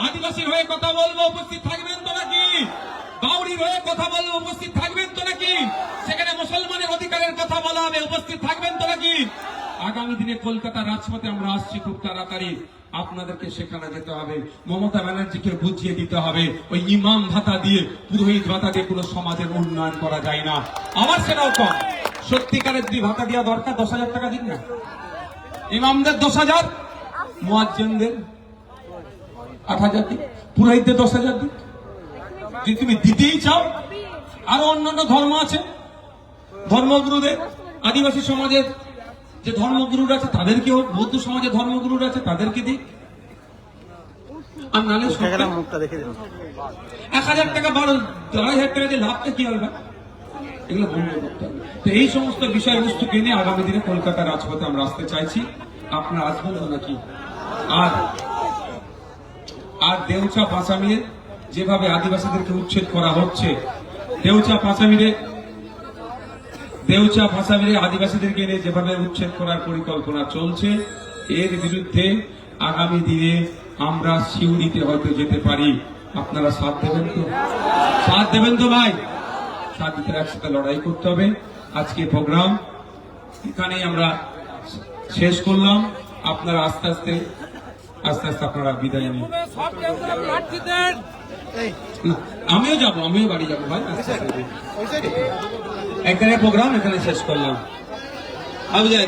আদিবাসীর হয়ে কথা বলবো, উপস্থিত থাকবেন তো নাকি? বাউরির হয়ে কথা বলবো, উপস্থিত থাকবেন তো নাকি? সেখানে মুসলমানের অধিকারের কথা বলা হবে, উপস্থিত থাকবেন তো নাকি? আগামী দিনে কলকাতা রাজপথে আমরা আসছি খুব তাড়াতাড়ি। আপনাদেরকে সেখানে যেতে হবে। মমতা ব্যানার্জিকে বুঝিয়ে দিতে হবে ওই ইমাম ভাতা দিয়ে, পুরোহিত ভাতা দিয়ে কোনো সমাজের উন্নয়ন করা যায় না। আমার সেটাও কম। সত্যিকারের যদি ভাতা দেওয়া দরকার 10,000 টাকা দিন না। ইমামদের 10,000, মুয়াজ্জিনদের 8,000 দিন, পুরোহিতদের 10,000 দিন। যদি তুমি দিতেই চাও, আরো অন্যান্য ধর্ম আছে, ধর্মগুরুদের, আদিবাসী সমাজের যে ধর্মগুরুরা আছে তাদেরকে হোক, বৌদ্ধ সমাজের ধর্মগুরুরা আছে তাদেরকে দিক। আর নালে 1,000 টাকা 2,500 টাকা দিয়ে লাভটা কি হবে? এগুলো বন্ধ করতে হবে। তো এই সমস্ত বিষয়বস্তুকে নিয়ে আগামী দিনে কলকাতা রাজপথে আমরা আসতে চাইছি। আপনারা আসবেন তো নাকি? আর দেউচা পাঁচামিরে যেভাবে আদিবাসীদেরকে উচ্ছেদ করা হচ্ছে, দেউচা পাঁচামিরে আদিবাসীদেরকে নিয়ে যেভাবে উচ্ছেদ করার পরিকল্পনা চলছে, এর বিরুদ্ধে আগামী দিনে আমরা সিউড়িতে হয়তো যেতে পারি। আপনারা সাথ দেবেন তো? সাথ দেবেন তো ভাই? সাথ দিতে একসাথে লড়াই করতে হবে। আজকে প্রোগ্রাম এখানেই আমরা শেষ করলাম। আপনারা আস্তে আস্তে আপনারা বিদায় নিন। সব কেন্দ্রে প্রার্থীদের না, আমিও বাড়ি যাবো ভাই। এখানে প্রোগ্রাম এখানে শেষ করলাম। আমি যাই।